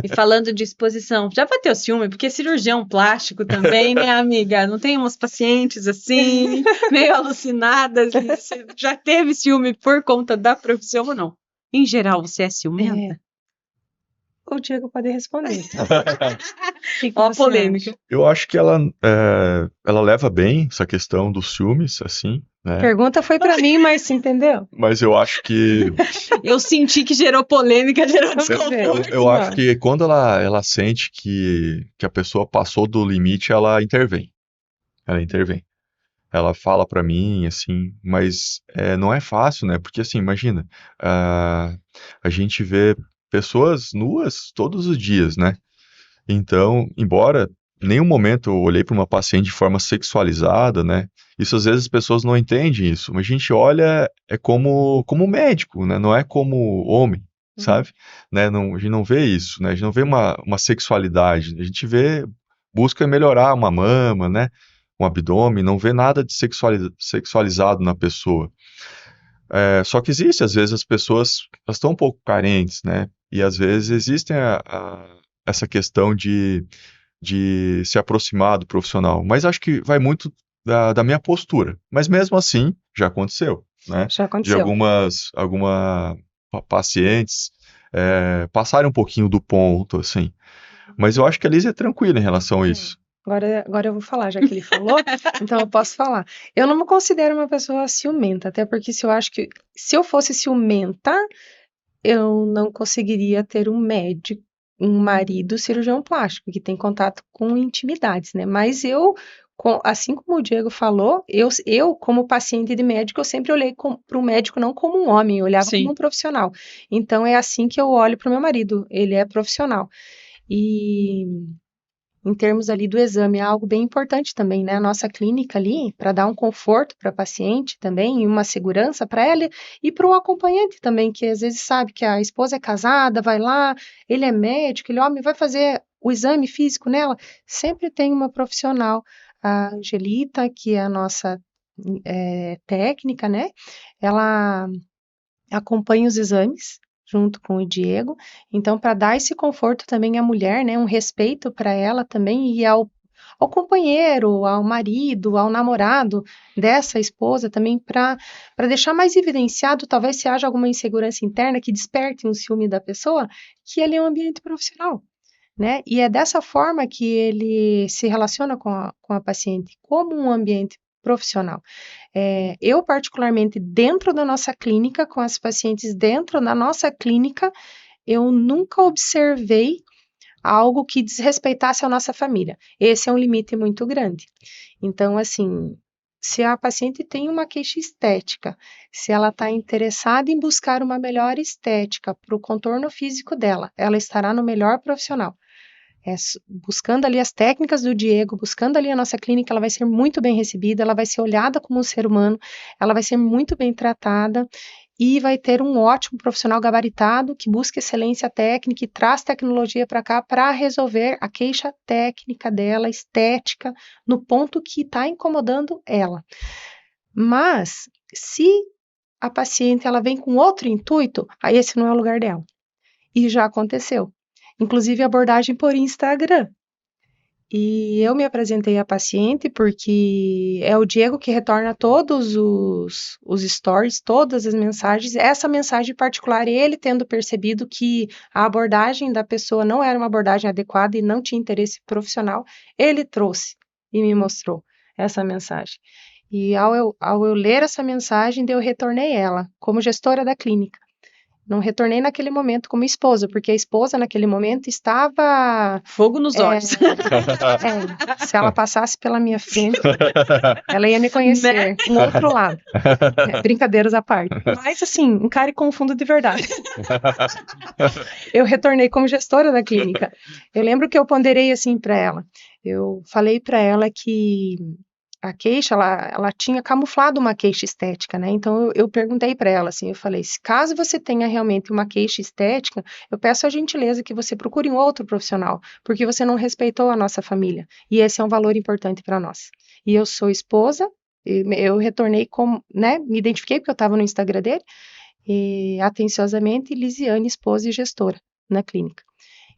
E falando de exposição, já bateu ciúme? Porque cirurgião plástico também, né, amiga? Não tem umas pacientes assim, meio alucinadas? E você já teve ciúme por conta da profissão ou não? Em geral, você é ciumenta? O Diego pode responder. O que Ó a você polêmica. acha? Eu acho que ela leva bem essa questão dos ciúmes, assim, A né? pergunta foi para mim, mas você entendeu? Mas eu acho que Eu senti que gerou polêmica, gerou Vamos ver. desconforto. eu acho que quando ela sente que a pessoa passou do limite, ela intervém. Ela intervém. Ela fala pra mim, assim, mas não é fácil, né? Porque, assim, imagina, a gente vê pessoas nuas todos os dias, né? Então, embora em nenhum momento eu olhei para uma paciente de forma sexualizada, né? Isso às vezes as pessoas não entendem isso, mas a gente olha como médico, né? Não é como homem, sabe? Né? Não, a gente não vê isso, né? A gente não vê uma sexualidade, a gente busca melhorar uma mama, né? Um abdômen, não vê nada de sexualizado na pessoa. Só que existe, às vezes as pessoas elas estão um pouco carentes, né? E às vezes existem essa questão de se aproximar do profissional. Mas acho que vai muito da minha postura. Mas mesmo assim, já aconteceu, né? Já De aconteceu. algumas pacientes passarem um pouquinho do ponto, assim. Mas eu acho que a Liz é tranquila em relação a isso. Agora eu vou falar, já que ele falou, então eu posso falar. Eu não me considero uma pessoa ciumenta, até porque se eu fosse ciumenta, eu não conseguiria ter um médico, um marido cirurgião plástico, que tem contato com intimidades, né? Mas assim como o Diego falou, eu como paciente de médico, eu sempre olhei para o médico não como um homem, eu olhava Sim. como um profissional. Então é assim que eu olho para o meu marido, ele é profissional. E em termos ali do exame, é algo bem importante também, né? A nossa clínica ali, para dar um conforto para a paciente também, e uma segurança para ela e para o acompanhante também, que às vezes sabe que a esposa é casada, vai lá, ele é médico, ele é homem, vai fazer o exame físico nela. Sempre tem uma profissional, a Angelita, que é a nossa técnica, né? Ela acompanha os exames junto com o Diego. Então, para dar esse conforto também à mulher, né? Um respeito para ela também e ao companheiro, ao marido, ao namorado dessa esposa também, para deixar mais evidenciado, talvez se haja alguma insegurança interna que desperte um ciúme da pessoa, que ele é um ambiente profissional, né? E é dessa forma que ele se relaciona com a paciente, como um ambiente profissional. Eu, particularmente, dentro da nossa clínica, com as pacientes dentro da nossa clínica, eu nunca observei algo que desrespeitasse a nossa família. Esse é um limite muito grande. Então, assim, se a paciente tem uma queixa estética, se ela está interessada em buscar uma melhor estética para o contorno físico dela, ela estará no melhor profissional. Buscando ali as técnicas do Diego, buscando ali a nossa clínica, ela vai ser muito bem recebida, ela vai ser olhada como um ser humano, ela vai ser muito bem tratada e vai ter um ótimo profissional gabaritado que busca excelência técnica e traz tecnologia para cá para resolver a queixa técnica dela, estética, no ponto que está incomodando ela. Mas, se a paciente ela vem com outro intuito, aí esse não é o lugar dela. E já aconteceu. Inclusive abordagem por Instagram. E eu me apresentei à paciente porque é o Diego que retorna todos os stories, todas as mensagens. Essa mensagem particular, ele tendo percebido que a abordagem da pessoa não era uma abordagem adequada e não tinha interesse profissional, ele trouxe e me mostrou essa mensagem. E ao eu ler essa mensagem, eu retornei ela como gestora da clínica. Não retornei naquele momento como esposa, porque a esposa naquele momento estava... Fogo nos olhos. Se ela passasse pela minha frente, ela ia me conhecer, Né? um outro lado. Brincadeiras à parte. Mas assim, encare com fundo de verdade. Eu retornei como gestora da clínica. Eu lembro que eu ponderei assim para ela. Eu falei para ela que a queixa, ela tinha camuflado uma queixa estética, né? Então, eu perguntei para ela, assim, eu falei, se caso você tenha realmente uma queixa estética, eu peço a gentileza que você procure um outro profissional, porque você não respeitou a nossa família, e esse é um valor importante para nós. E eu sou esposa, eu retornei como, né, me identifiquei porque eu estava no Instagram dele, e atenciosamente, Lisiane, esposa e gestora na clínica.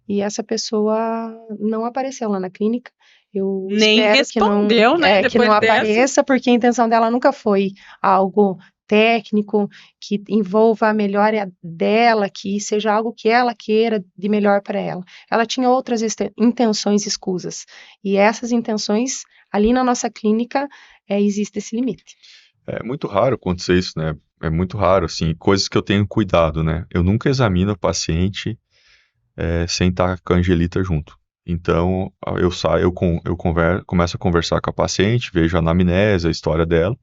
E essa pessoa não apareceu lá na clínica. Eu Nem espero respondeu, né? que não Depois dessa. apareça, porque a intenção dela nunca foi algo técnico, que envolva a melhora dela, que seja algo que ela queira de melhor para ela. Ela tinha outras intenções escusas. E essas intenções, ali na nossa clínica, existe esse limite. É muito raro acontecer isso, né? É muito raro, assim, coisas que eu tenho cuidado, né? Eu nunca examino o paciente sem estar com a Angelita junto. Então, eu saio, começo a conversar com a paciente, vejo a anamnese, a história dela,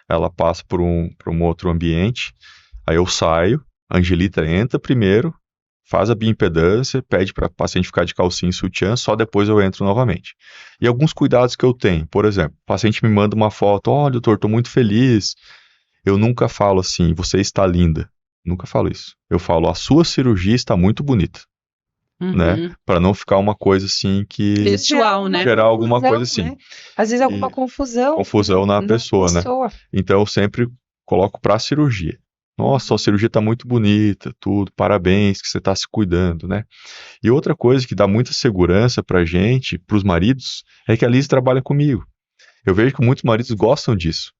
ela passa por um outro ambiente, aí eu saio, a Angelita entra primeiro, faz a bioimpedância, pede para a paciente ficar de calcinha e sutiã, só depois eu entro novamente. E alguns cuidados que eu tenho, por exemplo, o paciente me manda uma foto, olha, doutor, estou muito feliz. Eu nunca falo assim, você está linda. Nunca falo isso. Eu falo, a sua cirurgia está muito bonita. Né? Para não ficar uma coisa assim que... Pessoal, né? Gerar alguma coisa assim. Né? Às vezes alguma confusão. Confusão na pessoa, né? Então eu sempre coloco para a cirurgia. Nossa, a cirurgia está muito bonita, tudo, parabéns que você está se cuidando, né? E outra coisa que dá muita segurança pra gente, pros maridos, é que a Liz trabalha comigo. Eu vejo que muitos maridos gostam disso,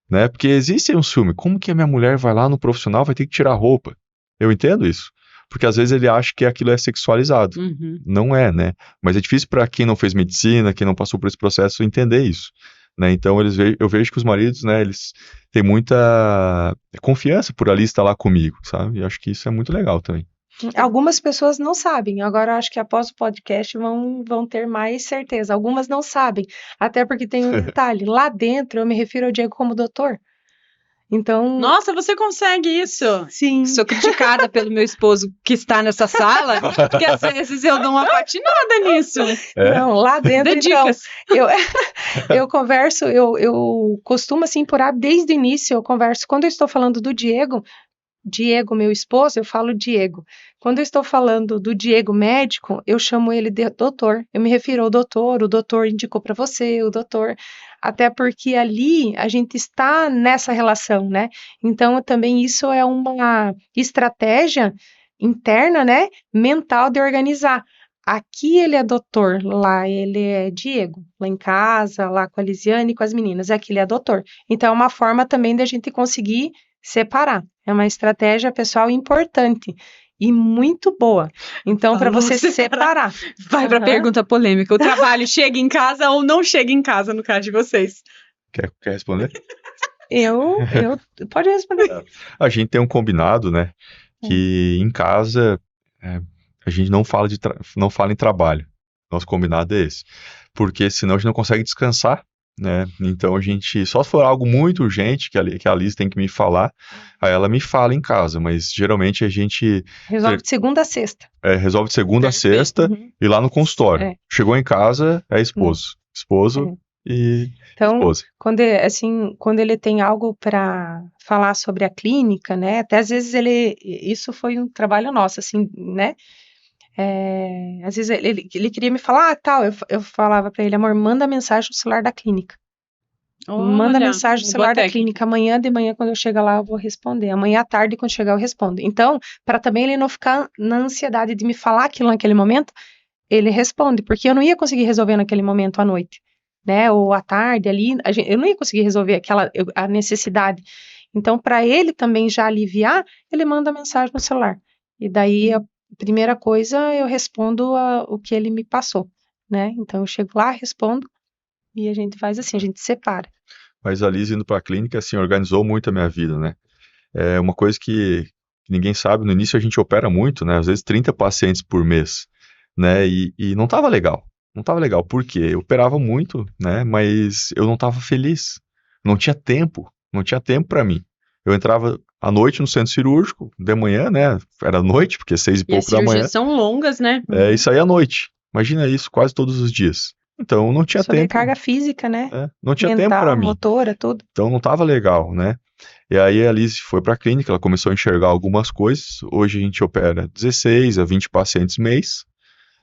né? Porque existe um filme, como que a minha mulher vai lá no profissional, vai ter que tirar a roupa? Eu entendo isso. Porque às vezes ele acha que aquilo é sexualizado. Não é, né? Mas é difícil para quem não fez medicina, quem não passou por esse processo, entender isso. Né? Então eu vejo que os maridos, né, eles têm muita confiança por ali estar lá comigo, sabe? E acho que isso é muito legal também. Algumas pessoas não sabem, agora acho que após o podcast vão ter mais certeza. Algumas não sabem, até porque tem um detalhe, lá dentro eu me refiro ao Diego como doutor. Então... Nossa, você consegue isso? Sim. Sou criticada pelo meu esposo que está nessa sala, porque às vezes eu dou uma patinada nisso. Não, lá dentro, então, eu converso, eu costumo assim, desde o início eu converso, quando eu estou falando do Diego, meu esposo, eu falo Diego. Quando eu estou falando do Diego médico, eu chamo ele de doutor. Eu me refiro ao doutor, o doutor indicou para você, o doutor. até porque ali a gente está nessa relação, né? Então, também isso é uma estratégia interna, né? Mental de organizar. Aqui ele é doutor, lá ele é Diego, lá em casa, lá com a Lisiane e com as meninas, aqui ele é doutor. Então, é uma forma também da gente conseguir separar. É uma estratégia pessoal importante e muito boa. Então, para Falou você separar. separar. Vai pra Aham. pergunta polêmica. O trabalho chega em casa ou não chega em casa, no caso de vocês? Quer responder? Pode responder. A gente tem um combinado, né? Que em casa a gente não fala não fala em trabalho. Nosso combinado é esse. Porque senão a gente não consegue descansar, né? Então a gente, só se for algo muito urgente que a Liz tem que me falar, aí ela me fala em casa, mas geralmente a gente Resolve de segunda a sexta. resolve de segunda a Perfeito. sexta Uhum. e lá no consultório. É. Chegou em casa, é esposo. Esposo e Então, esposa. quando ele tem algo para falar sobre a clínica, né? Até às vezes isso foi um trabalho nosso, assim, né? Às vezes ele queria me falar, tal, eu falava para ele, amor, manda mensagem no celular da clínica. Manda Olha, mensagem no boa celular da técnica. clínica. Amanhã de manhã, quando eu chegar lá, eu vou responder. Amanhã à tarde, quando chegar, eu respondo. Então, para também ele não ficar na ansiedade de me falar aquilo naquele momento, ele responde, porque eu não ia conseguir resolver naquele momento à noite, né? Ou à tarde ali, eu não ia conseguir resolver a necessidade. Então, para ele também já aliviar, ele manda mensagem no celular. E daí, a primeira coisa, eu respondo o que ele me passou, né? Então, eu chego lá, respondo, e a gente faz assim, a gente separa. Mas a Liz indo pra clínica, assim, organizou muito a minha vida, né? É uma coisa que ninguém sabe, no início a gente opera muito, né? Às vezes 30 pacientes por mês, né? E não tava legal. Não tava legal. Por quê? Eu operava muito, né? Mas eu não tava feliz. Não tinha tempo. Não tinha tempo para mim. Eu entrava à noite no centro cirúrgico, de manhã, né? Era noite, porque 6 e E as pouco da manhã. cirurgias são longas, né? E saía à noite. Imagina isso, quase todos os dias. Então não tinha tempo. Sobrecarga física, né? Não tinha tempo Mental, para mim. motora, tudo. Então não tava legal, né? E aí a Liz foi para a clínica, ela começou a enxergar algumas coisas. Hoje a gente opera 16 a 20 pacientes mês.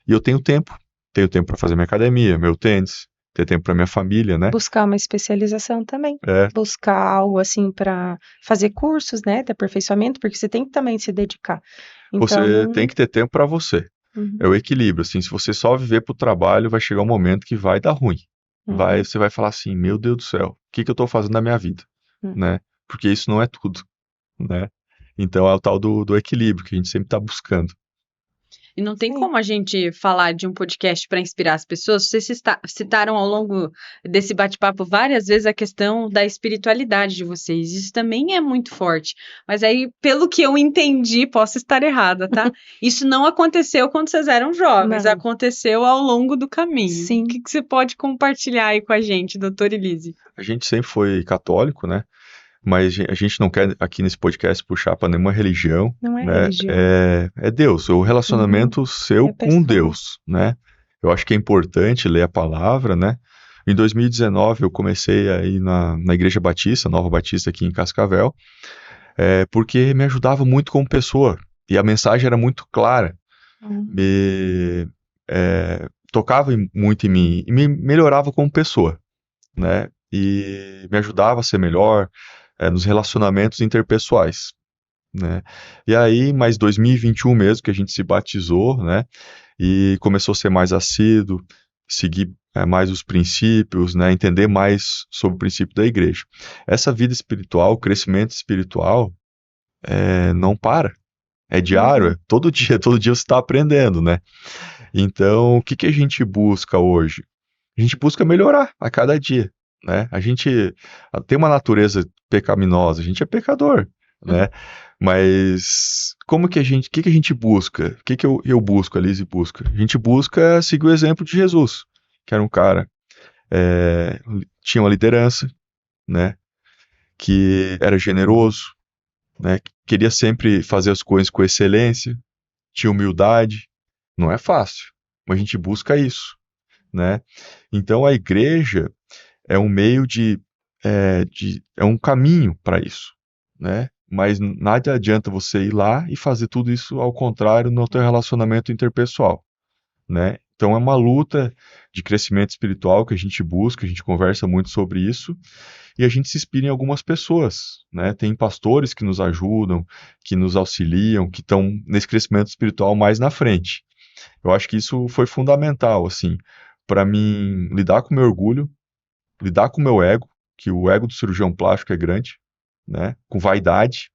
E eu tenho tempo. Tenho tempo para fazer minha academia, meu tênis, ter tempo para minha família, né? Buscar uma especialização também. É, Buscar algo assim para fazer cursos, né, de aperfeiçoamento, porque você tem que também se dedicar. você Então, tem que ter tempo para você. uhum, É o equilíbrio, assim, se você só viver pro trabalho, vai chegar um momento que vai dar ruim. uhum, Você vai falar assim, meu Deus do céu, o que que eu tô fazendo na minha vida, uhum. né? Porque isso não é tudo, né? Então é o tal do equilíbrio que a gente sempre tá buscando. E não tem Sim. como a gente falar de um podcast para inspirar as pessoas. Vocês citaram ao longo desse bate-papo várias vezes a questão da espiritualidade de vocês. Isso também é muito forte. Mas aí, pelo que eu entendi, posso estar errada, tá? Isso não aconteceu quando vocês eram jovens, Não. aconteceu ao longo do caminho. Sim. O que você pode compartilhar aí com a gente, doutora Elise? A gente sempre foi católico, né? Mas a gente não quer aqui nesse podcast puxar para nenhuma religião, Não é né? religião. É Deus, o relacionamento seu É com pessoa. Deus, né? Eu acho que é importante ler a palavra, né? Em 2019 eu comecei a ir na Igreja Batista, Nova Batista aqui em Cascavel, porque me ajudava muito como pessoa e a mensagem era muito clara, Uhum. tocava muito em mim e me melhorava como pessoa, né? E me ajudava a ser melhor nos relacionamentos interpessoais, né? E aí, mais 2021 mesmo, que a gente se batizou, né? E começou a ser mais assíduo, seguir mais os princípios, né? Entender mais sobre o princípio da igreja. Essa vida espiritual, o crescimento espiritual, não para. É diário, é todo dia você está aprendendo, né? Então, o que que a gente busca hoje? A gente busca melhorar a cada dia, né? A gente tem uma natureza pecaminosa, a gente é pecador, né? Mas o que que a gente busca? O que que eu busco, a Lise busca? A gente busca seguir o exemplo de Jesus, que era um cara, tinha uma liderança, né? Que era generoso, né? Que queria sempre fazer as coisas com excelência, tinha humildade. Não é fácil, mas a gente busca isso, né? Então a igreja é um meio é um caminho para isso, né? Mas nada adianta você ir lá e fazer tudo isso ao contrário no teu relacionamento interpessoal, né? Então é uma luta de crescimento espiritual que a gente busca, a gente conversa muito sobre isso, e a gente se inspira em algumas pessoas, né? Tem pastores que nos ajudam, que nos auxiliam, que estão nesse crescimento espiritual mais na frente. Eu acho que isso foi fundamental, assim, para mim lidar com o meu orgulho, lidar com o meu ego, que o ego do cirurgião plástico é grande, né? Com vaidade,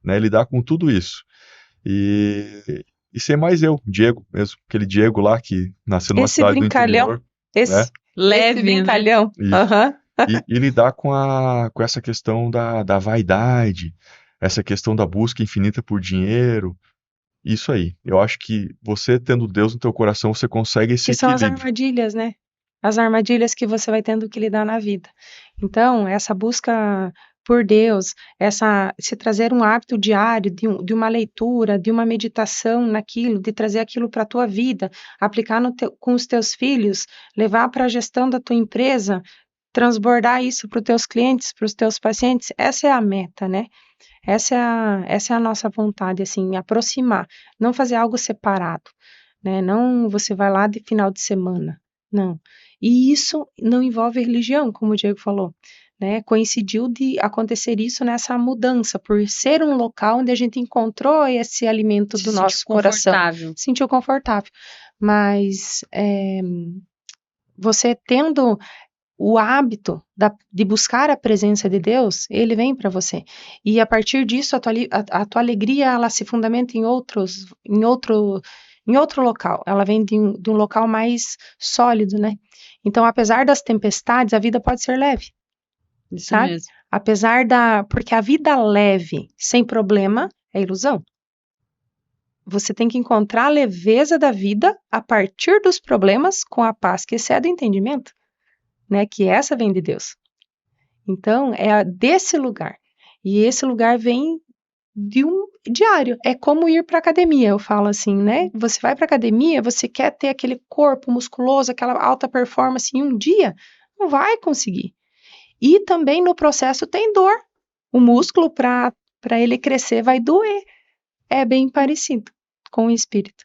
né? Lidar com tudo isso. E ser mais eu, Diego mesmo, aquele Diego lá que nasceu numa Esse cidade do brincalhão, interior, né? esse Leve, né? brincalhão. Isso. Aham. E lidar com essa questão da vaidade, essa questão da busca infinita por dinheiro, isso aí. Eu acho que você tendo Deus no teu coração, você consegue esse Que são as equilíbrio. armadilhas, né? As armadilhas que você vai tendo que lidar na vida. Então, essa busca por Deus, se trazer um hábito diário de uma leitura, de uma meditação naquilo, de trazer aquilo para a tua vida, aplicar com os teus filhos, levar para a gestão da tua empresa, transbordar isso para os teus clientes, para os teus pacientes, essa é a meta, né? Essa é a nossa vontade, assim, aproximar, não fazer algo separado, né? Não você vai lá de final de semana, não. E isso não envolve religião, como o Diego falou, né? Coincidiu de acontecer isso nessa mudança, por ser um local onde a gente encontrou esse alimento Se do sentiu nosso coração, confortável. sentiu confortável, mas você tendo o hábito de buscar a presença de Deus, ele vem para você. E a partir disso, a tua alegria, ela se fundamenta em outro local. Ela vem de um local mais sólido, né? Então, apesar das tempestades, a vida pode ser leve, Isso sabe? mesmo. Porque a vida leve, sem problema, é ilusão. Você tem que encontrar a leveza da vida a partir dos problemas com a paz que excede o entendimento, né? Que essa vem de Deus. Então, é desse lugar. E esse lugar vem de um diário. É como ir para academia, eu falo assim, né? Você vai para academia, você quer ter aquele corpo musculoso, aquela alta performance em um dia, não vai conseguir. E também no processo tem dor. O músculo, para ele crescer, vai doer. É bem parecido com o espírito.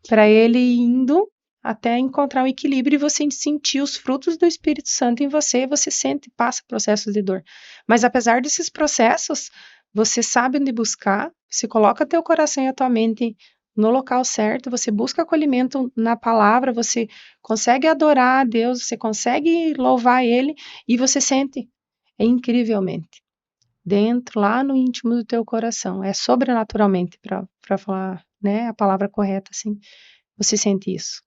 Para ele indo até encontrar o equilíbrio e você sentir os frutos do Espírito Santo em você, você sente e passa processos de dor. Mas apesar desses processos, você sabe onde buscar, você coloca teu coração e a tua mente no local certo, você busca acolhimento na palavra, você consegue adorar a Deus, você consegue louvar Ele e você sente incrivelmente dentro, lá no íntimo do teu coração. É sobrenaturalmente, para falar, né, a palavra correta, assim, você sente isso.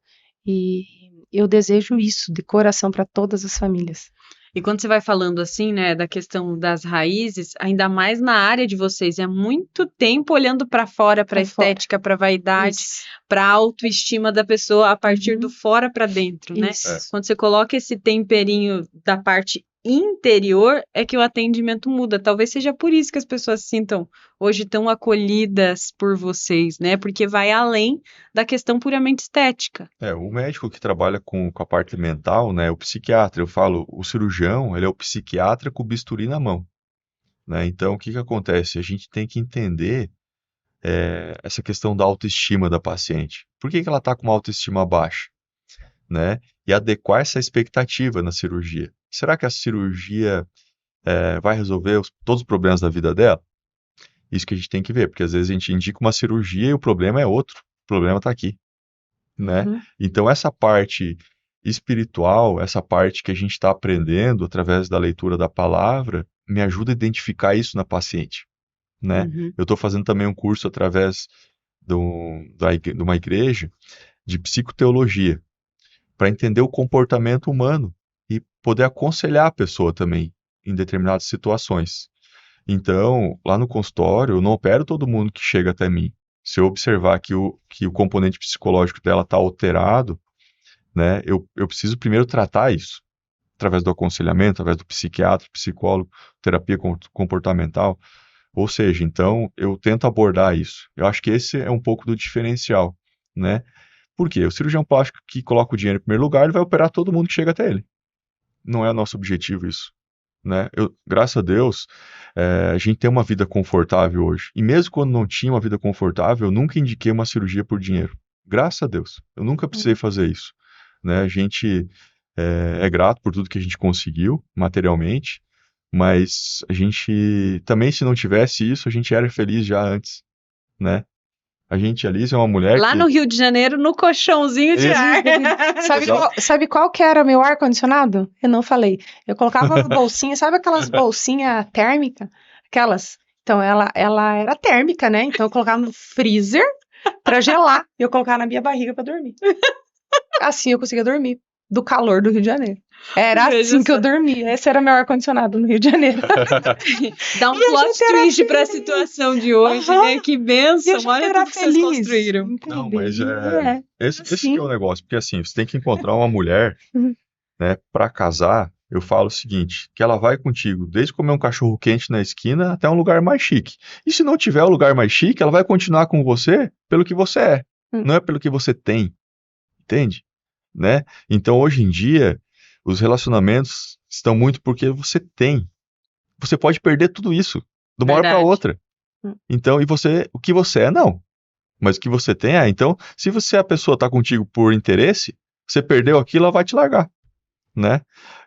E eu desejo isso de coração para todas as famílias. E quando você vai falando assim, né, da questão das raízes, ainda mais na área de vocês, é muito tempo olhando para fora, para Pra fora. estética, para vaidade, Isso. para autoestima da pessoa a partir do fora para dentro, né? Isso. Quando você coloca esse temperinho da parte interior, é que o atendimento muda. Talvez seja por isso que as pessoas se sintam hoje tão acolhidas por vocês, né? Porque vai além da questão puramente estética. O médico que trabalha com a parte mental, né, o psiquiatra, eu falo, o cirurgião, ele é o psiquiatra com o bisturi na mão, né? Então, o que que acontece? A gente tem que entender essa questão da autoestima da paciente. Por que que ela está com uma autoestima baixa, né? E adequar essa expectativa na cirurgia. Será que a cirurgia vai resolver todos os problemas da vida dela? Isso que a gente tem que ver, porque às vezes a gente indica uma cirurgia e o problema é outro. O problema está aqui, né? Uhum. Então essa parte espiritual, essa parte que a gente está aprendendo através da leitura da palavra, me ajuda a identificar isso na paciente, né? Uhum. Eu estou fazendo também um curso através de uma igreja de psicoteologia, para entender o comportamento humano e poder aconselhar a pessoa também em determinadas situações. Então, lá no consultório, eu não opero todo mundo que chega até mim. Se eu observar que o componente psicológico dela está alterado, né, eu preciso primeiro tratar isso, através do aconselhamento, através do psiquiatra, psicólogo, terapia comportamental. Ou seja, então, eu tento abordar isso. Eu acho que esse é um pouco do diferencial, né? Por quê? O cirurgião plástico que coloca o dinheiro em primeiro lugar, ele vai operar todo mundo que chega até ele. Não é nosso objetivo isso, né? Graças a Deus, a gente tem uma vida confortável hoje. E mesmo quando não tinha uma vida confortável, eu nunca indiquei uma cirurgia por dinheiro. Graças a Deus. Eu nunca precisei fazer isso, né? A gente é grato por tudo que a gente conseguiu materialmente, mas a gente também, se não tivesse isso, a gente era feliz já antes, né? A Alice é uma mulher Lá que... no Rio de Janeiro, no colchãozinho de ar. Sabe qual que era meu ar-condicionado? Eu não falei. Eu colocava uma bolsinha, sabe aquelas bolsinhas térmicas? Aquelas. Então, ela era térmica, né? Então, eu colocava no freezer pra gelar. E eu colocava na minha barriga pra dormir. Assim eu conseguia dormir. Do calor do Rio de Janeiro. Era Veja assim que só. eu dormia. Esse era meu ar-condicionado no Rio de Janeiro. Dá um E a plot gente era twist pra feliz. situação de hoje, Aham. né? Que E a bênção, gente olha era tudo que vocês feliz. construíram. Entende? Não, mas esse assim. que é o negócio, porque assim, você tem que encontrar uma mulher, Uhum. né, pra casar. Eu falo o seguinte, que ela vai contigo desde comer um cachorro quente na esquina até um lugar mais chique. E se não tiver o lugar mais chique, ela vai continuar com você pelo que você é, não é pelo que você tem, entende? Né? Então, hoje em dia, os relacionamentos estão muito porque você tem. Você pode perder tudo isso de uma hora para Verdade. outra. Então, o que você é, não. Mas o que você tem é. Então, se a pessoa está contigo por interesse, você perdeu aquilo, ela vai te largar, né?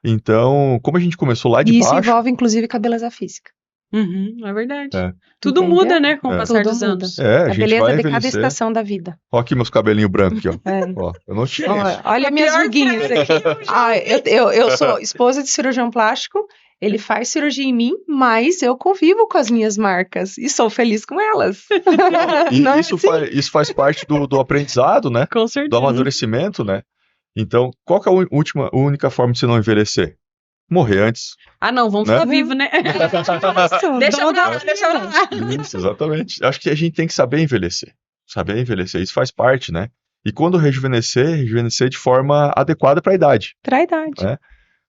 Então, como a gente começou lá de E isso baixo... envolve, inclusive, a beleza física. É verdade. É. Tudo Entendeu? muda, né, com o passar Tudo dos muda. anos. a A gente beleza vai de cada envelhecer. estação da vida. Ó aqui meus cabelinhos brancos aqui, ó. É. Ó, eu não tinha isso. Olha A minhas pior ruguinhas aqui. Eu sou esposa de cirurgião plástico, ele faz cirurgia em mim, mas eu convivo com as minhas marcas e sou feliz com elas. E Não é isso, assim? isso faz parte do aprendizado, né? Com Do certeza. amadurecimento, né? Então, qual que é a única forma de você não envelhecer? Morrer antes. Ah, não, vamos Né? ficar vivo, né? Isso, Deixa dono pra da lá, deixa pra lá. Isso, exatamente. Acho que a gente tem que saber envelhecer. Saber envelhecer, isso faz parte, né? E quando rejuvenescer de forma adequada para a idade. Pra idade. Né?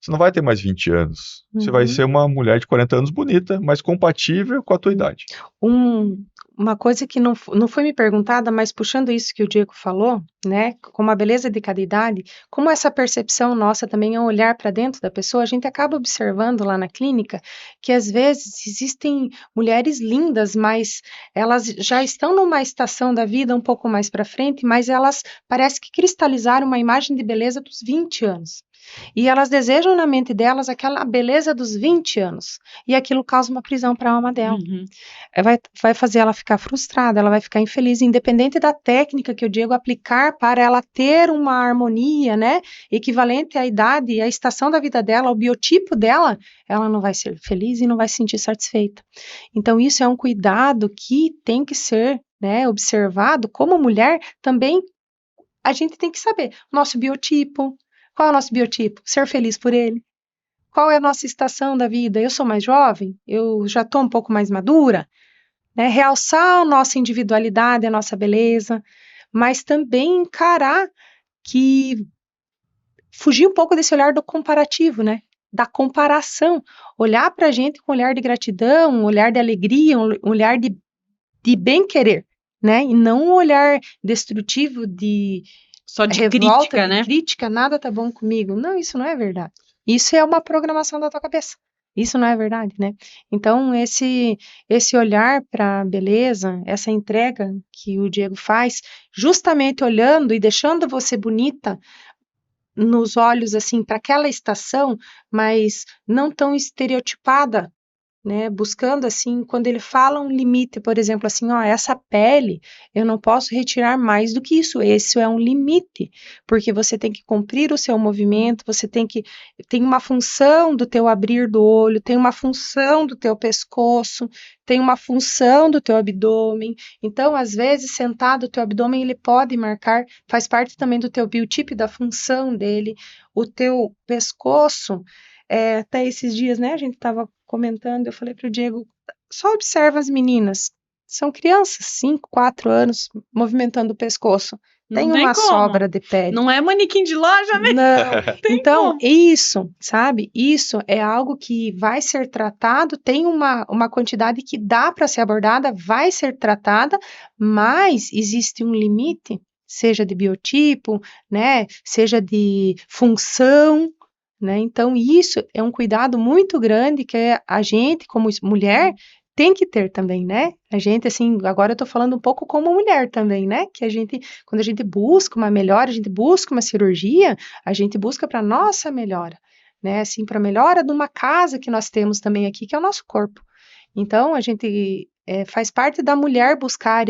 Você não vai ter mais 20 anos. Você vai ser uma mulher de 40 anos bonita, mas compatível com a tua idade. Uma coisa que não foi me perguntada, mas puxando isso que o Diego falou, né, como a beleza de cada idade, como essa percepção nossa também é um olhar para dentro da pessoa, a gente acaba observando lá na clínica que às vezes existem mulheres lindas, mas elas já estão numa estação da vida um pouco mais para frente, mas elas parece que cristalizaram uma imagem de beleza dos 20 anos. E elas desejam na mente delas aquela beleza dos 20 anos. E aquilo causa uma prisão para a alma dela. Vai fazer ela ficar frustrada, ela vai ficar infeliz, independente da técnica que o Diego aplicar para ela ter uma harmonia, né, equivalente à idade, à estação da vida dela, ao biotipo dela, ela não vai ser feliz e não vai se sentir satisfeita. Então, isso é um cuidado que tem que ser, né, observado. Como mulher, também a gente tem que saber o nosso biotipo. Qual é o nosso biotipo? Ser feliz por ele. Qual é a nossa estação da vida? Eu sou mais jovem? Eu já estou um pouco mais madura? Né? Realçar a nossa individualidade, a nossa beleza, mas também encarar que fugir um pouco desse olhar do comparativo, né? Da comparação. Olhar para a gente com um olhar de gratidão, um olhar de alegria, um olhar de bem-querer, né? E não um olhar destrutivo de Só de revolta, crítica, de né? crítica, nada tá bom comigo. Não, isso não é verdade. Isso é uma programação da tua cabeça. Isso não é verdade, né? Então, esse olhar para a beleza, essa entrega que o Diego faz, justamente olhando e deixando você bonita nos olhos, assim, para aquela estação, mas não tão estereotipada, né, buscando assim, quando ele fala um limite, por exemplo, assim, ó, essa pele, eu não posso retirar mais do que isso, esse é um limite, porque você tem que cumprir o seu movimento, tem uma função do teu abrir do olho, tem uma função do teu pescoço, tem uma função do teu abdômen, então, às vezes, sentado, o teu abdômen, ele pode marcar, faz parte também do teu biotipo, da função dele, o teu pescoço, até esses dias, né, a gente estava comentando, eu falei para o Diego, só observa as meninas, são crianças, 5, 4 anos, movimentando o pescoço, tem uma sobra de pele. Não é manequim de loja, né? Não, então, isso, sabe, isso é algo que vai ser tratado, tem uma quantidade que dá para ser abordada, vai ser tratada, mas existe um limite, seja de biotipo, né, seja de função, né? Então, isso é um cuidado muito grande que a gente, como mulher, tem que ter também, né? A gente, assim, agora eu tô falando um pouco como mulher também, né? Que a gente, quando a gente busca uma melhora, a gente busca uma cirurgia, a gente busca para nossa melhora, né? Assim, para melhora de uma casa que nós temos também aqui, que é o nosso corpo. Então, a gente faz parte da mulher buscar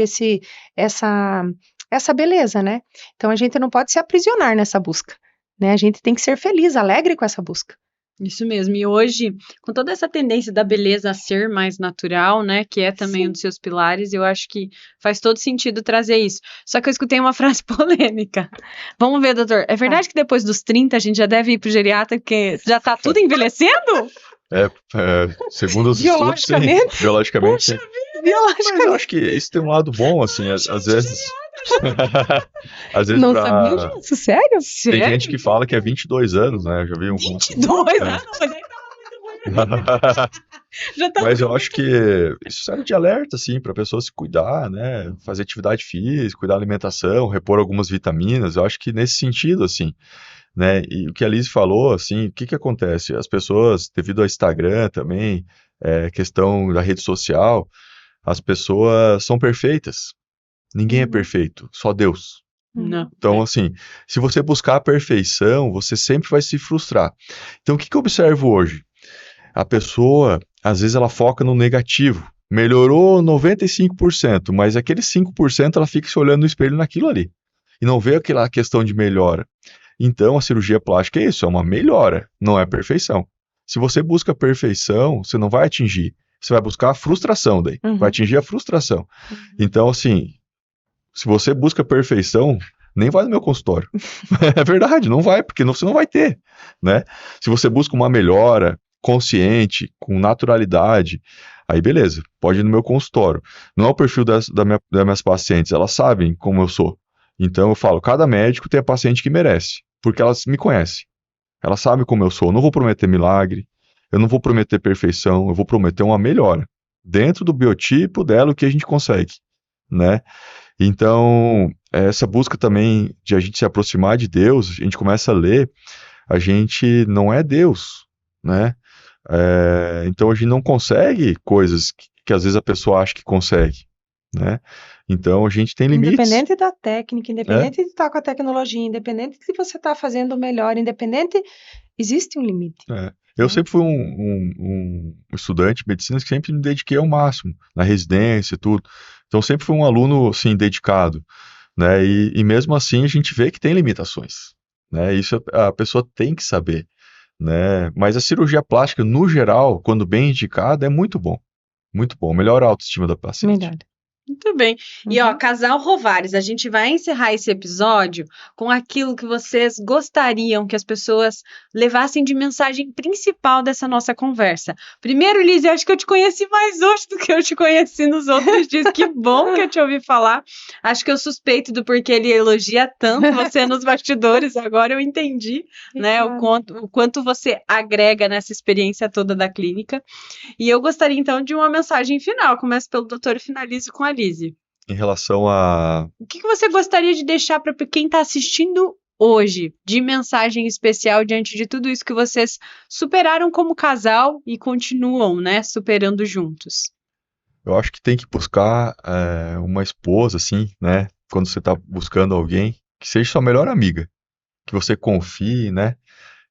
essa beleza, né? Então, a gente não pode se aprisionar nessa busca, né? A gente tem que ser feliz, alegre com essa busca. Isso mesmo. E hoje, com toda essa tendência da beleza a ser mais natural, né, que é também Sim. um dos seus pilares, eu acho que faz todo sentido trazer isso. Só que eu escutei uma frase polêmica. Vamos ver, doutor. É verdade que depois dos 30 a gente já deve ir pro geriatra porque já tá tudo envelhecendo? Segundo os estudos, sim. Biologicamente? Biologicamente, sim. Puxa vida! Mas eu Biologicamente. acho que isso tem um lado bom, assim, às vezes. Às vezes Não sabia disso, sério? Tem Sério? gente que fala que é 22 anos, né? Eu já vi um. 22? É. Ah, não, mas aí tava muito ruim. Já tá Mas eu muito acho que isso serve de alerta, assim, para a pessoa se cuidar, né? Fazer atividade física, cuidar da alimentação, repor algumas vitaminas. Eu acho que nesse sentido, assim, né? E o que a Liz falou, assim, o que que acontece? As pessoas, devido ao Instagram também, questão da rede social, as pessoas são perfeitas. Ninguém é Uhum. perfeito, só Deus. Não. Então, assim, se você buscar a perfeição, você sempre vai se frustrar. Então, o que que eu observo hoje? A pessoa, às vezes, ela foca no negativo. Melhorou 95%, mas aquele 5% ela fica se olhando no espelho naquilo ali. E não vê aquela questão de melhora. Então, a cirurgia plástica é isso, é uma melhora, não é perfeição. Se você busca perfeição, você não vai atingir. Você vai buscar a frustração daí. Uhum. Vai atingir a frustração. Então, assim, se você busca perfeição, nem vai no meu consultório. É verdade, não vai, porque você não vai ter, né? Se você busca uma melhora consciente, com naturalidade, aí beleza, pode ir no meu consultório. Não é o perfil das minhas pacientes, elas sabem como eu sou. Então eu falo, cada médico tem a paciente que merece, porque elas me conhecem. Elas sabem como eu sou. Eu não vou prometer milagre, eu não vou prometer perfeição, eu vou prometer uma melhora. Dentro do biotipo dela, o que a gente consegue, né? Então, essa busca também de a gente se aproximar de Deus, a gente começa a ler, a gente não é Deus, né? Então a gente não consegue coisas que às vezes a pessoa acha que consegue, né? Então a gente tem limites. Independente da técnica, independente de estar com a tecnologia, independente de você estar fazendo melhor, independente, existe um limite. Eu sempre fui um estudante de medicina que sempre me dediquei ao máximo, na residência e tudo. Então sempre fui um aluno, assim, dedicado, né? E mesmo assim a gente vê que tem limitações, né? Isso a pessoa tem que saber, né? Mas a cirurgia plástica, no geral, quando bem indicada, é muito bom. Muito bom. Melhora a autoestima da paciente. Melhor. Muito bem. E ó, Uhum. Casal Rovares, a gente vai encerrar esse episódio com aquilo que vocês gostariam que as pessoas levassem de mensagem principal dessa nossa conversa. Primeiro, Liz, eu acho que eu te conheci mais hoje do que eu te conheci nos outros dias. Que bom que eu te ouvi falar. Acho que eu suspeito do porquê ele elogia tanto você nos bastidores. Agora eu entendi, né, o quanto você agrega nessa experiência toda da clínica. E eu gostaria, então, de uma mensagem final. Começo pelo doutor e finalizo com a Lise. Em relação a... O que você gostaria de deixar para quem está assistindo hoje, de mensagem especial diante de tudo isso que vocês superaram como casal e continuam, né, superando juntos? Eu acho que tem que buscar uma esposa, assim, né? Quando você está buscando alguém, que seja sua melhor amiga, que você confie, né?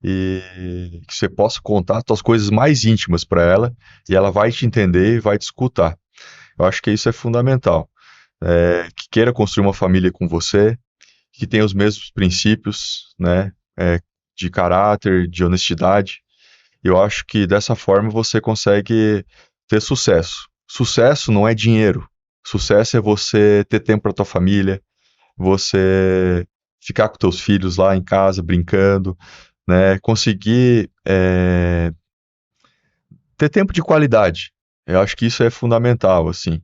E que você possa contar as suas coisas mais íntimas para ela e ela vai te entender e vai te escutar. Eu acho que isso é fundamental. Que queira construir uma família com você, que tenha os mesmos princípios, né? De caráter, de honestidade. Eu acho que dessa forma você consegue ter sucesso. Sucesso não é dinheiro. Sucesso é você ter tempo para tua família, você ficar com teus filhos lá em casa brincando, né? Conseguir ter tempo de qualidade. Eu acho que isso é fundamental, assim.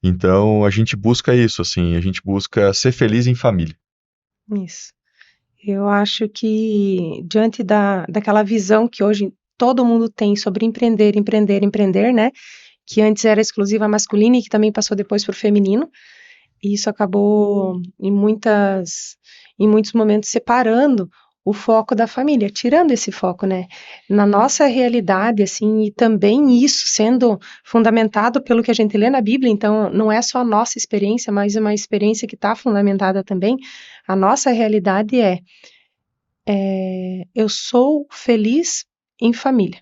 Então a gente busca isso, assim. A gente busca ser feliz em família. Isso. Eu acho que diante daquela visão que hoje todo mundo tem sobre empreender, né? Que antes era exclusiva masculina e que também passou depois para o feminino. E isso acabou em muitos momentos separando o foco da família, tirando esse foco, né? Na nossa realidade, assim, e também isso sendo fundamentado pelo que a gente lê na Bíblia, então não é só a nossa experiência, mas uma experiência que está fundamentada também. A nossa realidade eu sou feliz em família,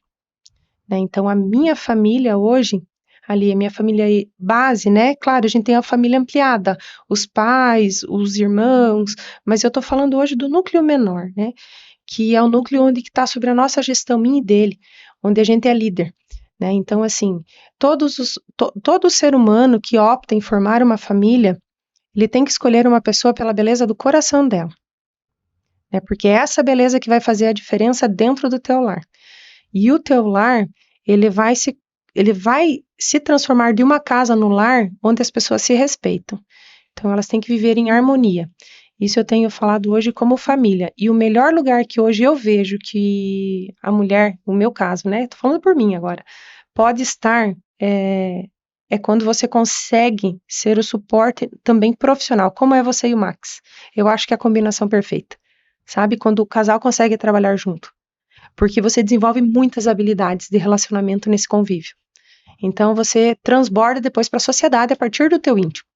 né? Então a minha família hoje, ali, a minha família base, né? Claro, a gente tem a família ampliada, os pais, os irmãos, mas eu tô falando hoje do núcleo menor, né? Que é o núcleo onde está sobre a nossa gestão, minha e dele, onde a gente é líder, né? Então, assim, todo ser humano que opta em formar uma família, ele tem que escolher uma pessoa pela beleza do coração dela, né? Porque é essa beleza que vai fazer a diferença dentro do teu lar. E o teu lar, ele vai se transformar de uma casa no lar onde as pessoas se respeitam. Então, elas têm que viver em harmonia. Isso eu tenho falado hoje como família. E o melhor lugar que hoje eu vejo que a mulher, no meu caso, né? Tô falando por mim agora, pode estar é quando você consegue ser o suporte também profissional, como é você e o Max. Eu acho que é a combinação perfeita. Sabe? Quando o casal consegue trabalhar junto. Porque você desenvolve muitas habilidades de relacionamento nesse convívio. Então, você transborda depois para a sociedade a partir do teu íntimo.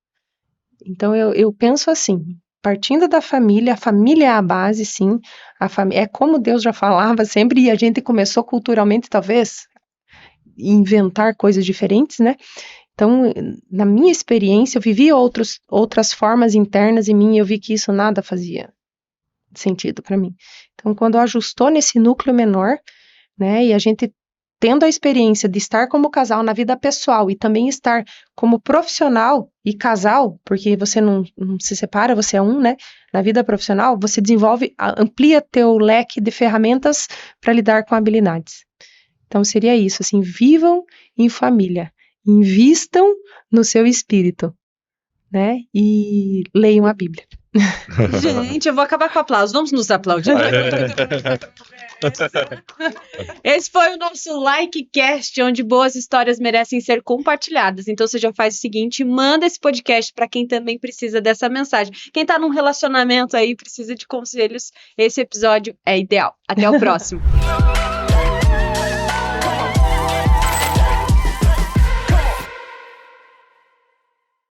Então, eu penso assim, partindo da família, a família é a base, sim, é como Deus já falava sempre, e a gente começou culturalmente, talvez, inventar coisas diferentes, né? Então, na minha experiência, eu vivi outras formas internas em mim, e eu vi que isso nada fazia sentido para mim. Então, quando ajustou nesse núcleo menor, né, e a gente tendo a experiência de estar como casal na vida pessoal e também estar como profissional e casal, porque você não se separa, você é um, né? Na vida profissional, você desenvolve, amplia teu leque de ferramentas para lidar com habilidades. Então, seria isso, assim, vivam em família, invistam no seu espírito, né? E leiam a Bíblia. Gente, eu vou acabar com o aplauso. Vamos nos aplaudir. Esse foi o nosso LikeCast, onde boas histórias merecem ser compartilhadas. Então você já faz o seguinte, manda esse podcast para quem também precisa dessa mensagem. Quem tá num relacionamento aí, precisa de conselhos, esse episódio é ideal. Até o próximo.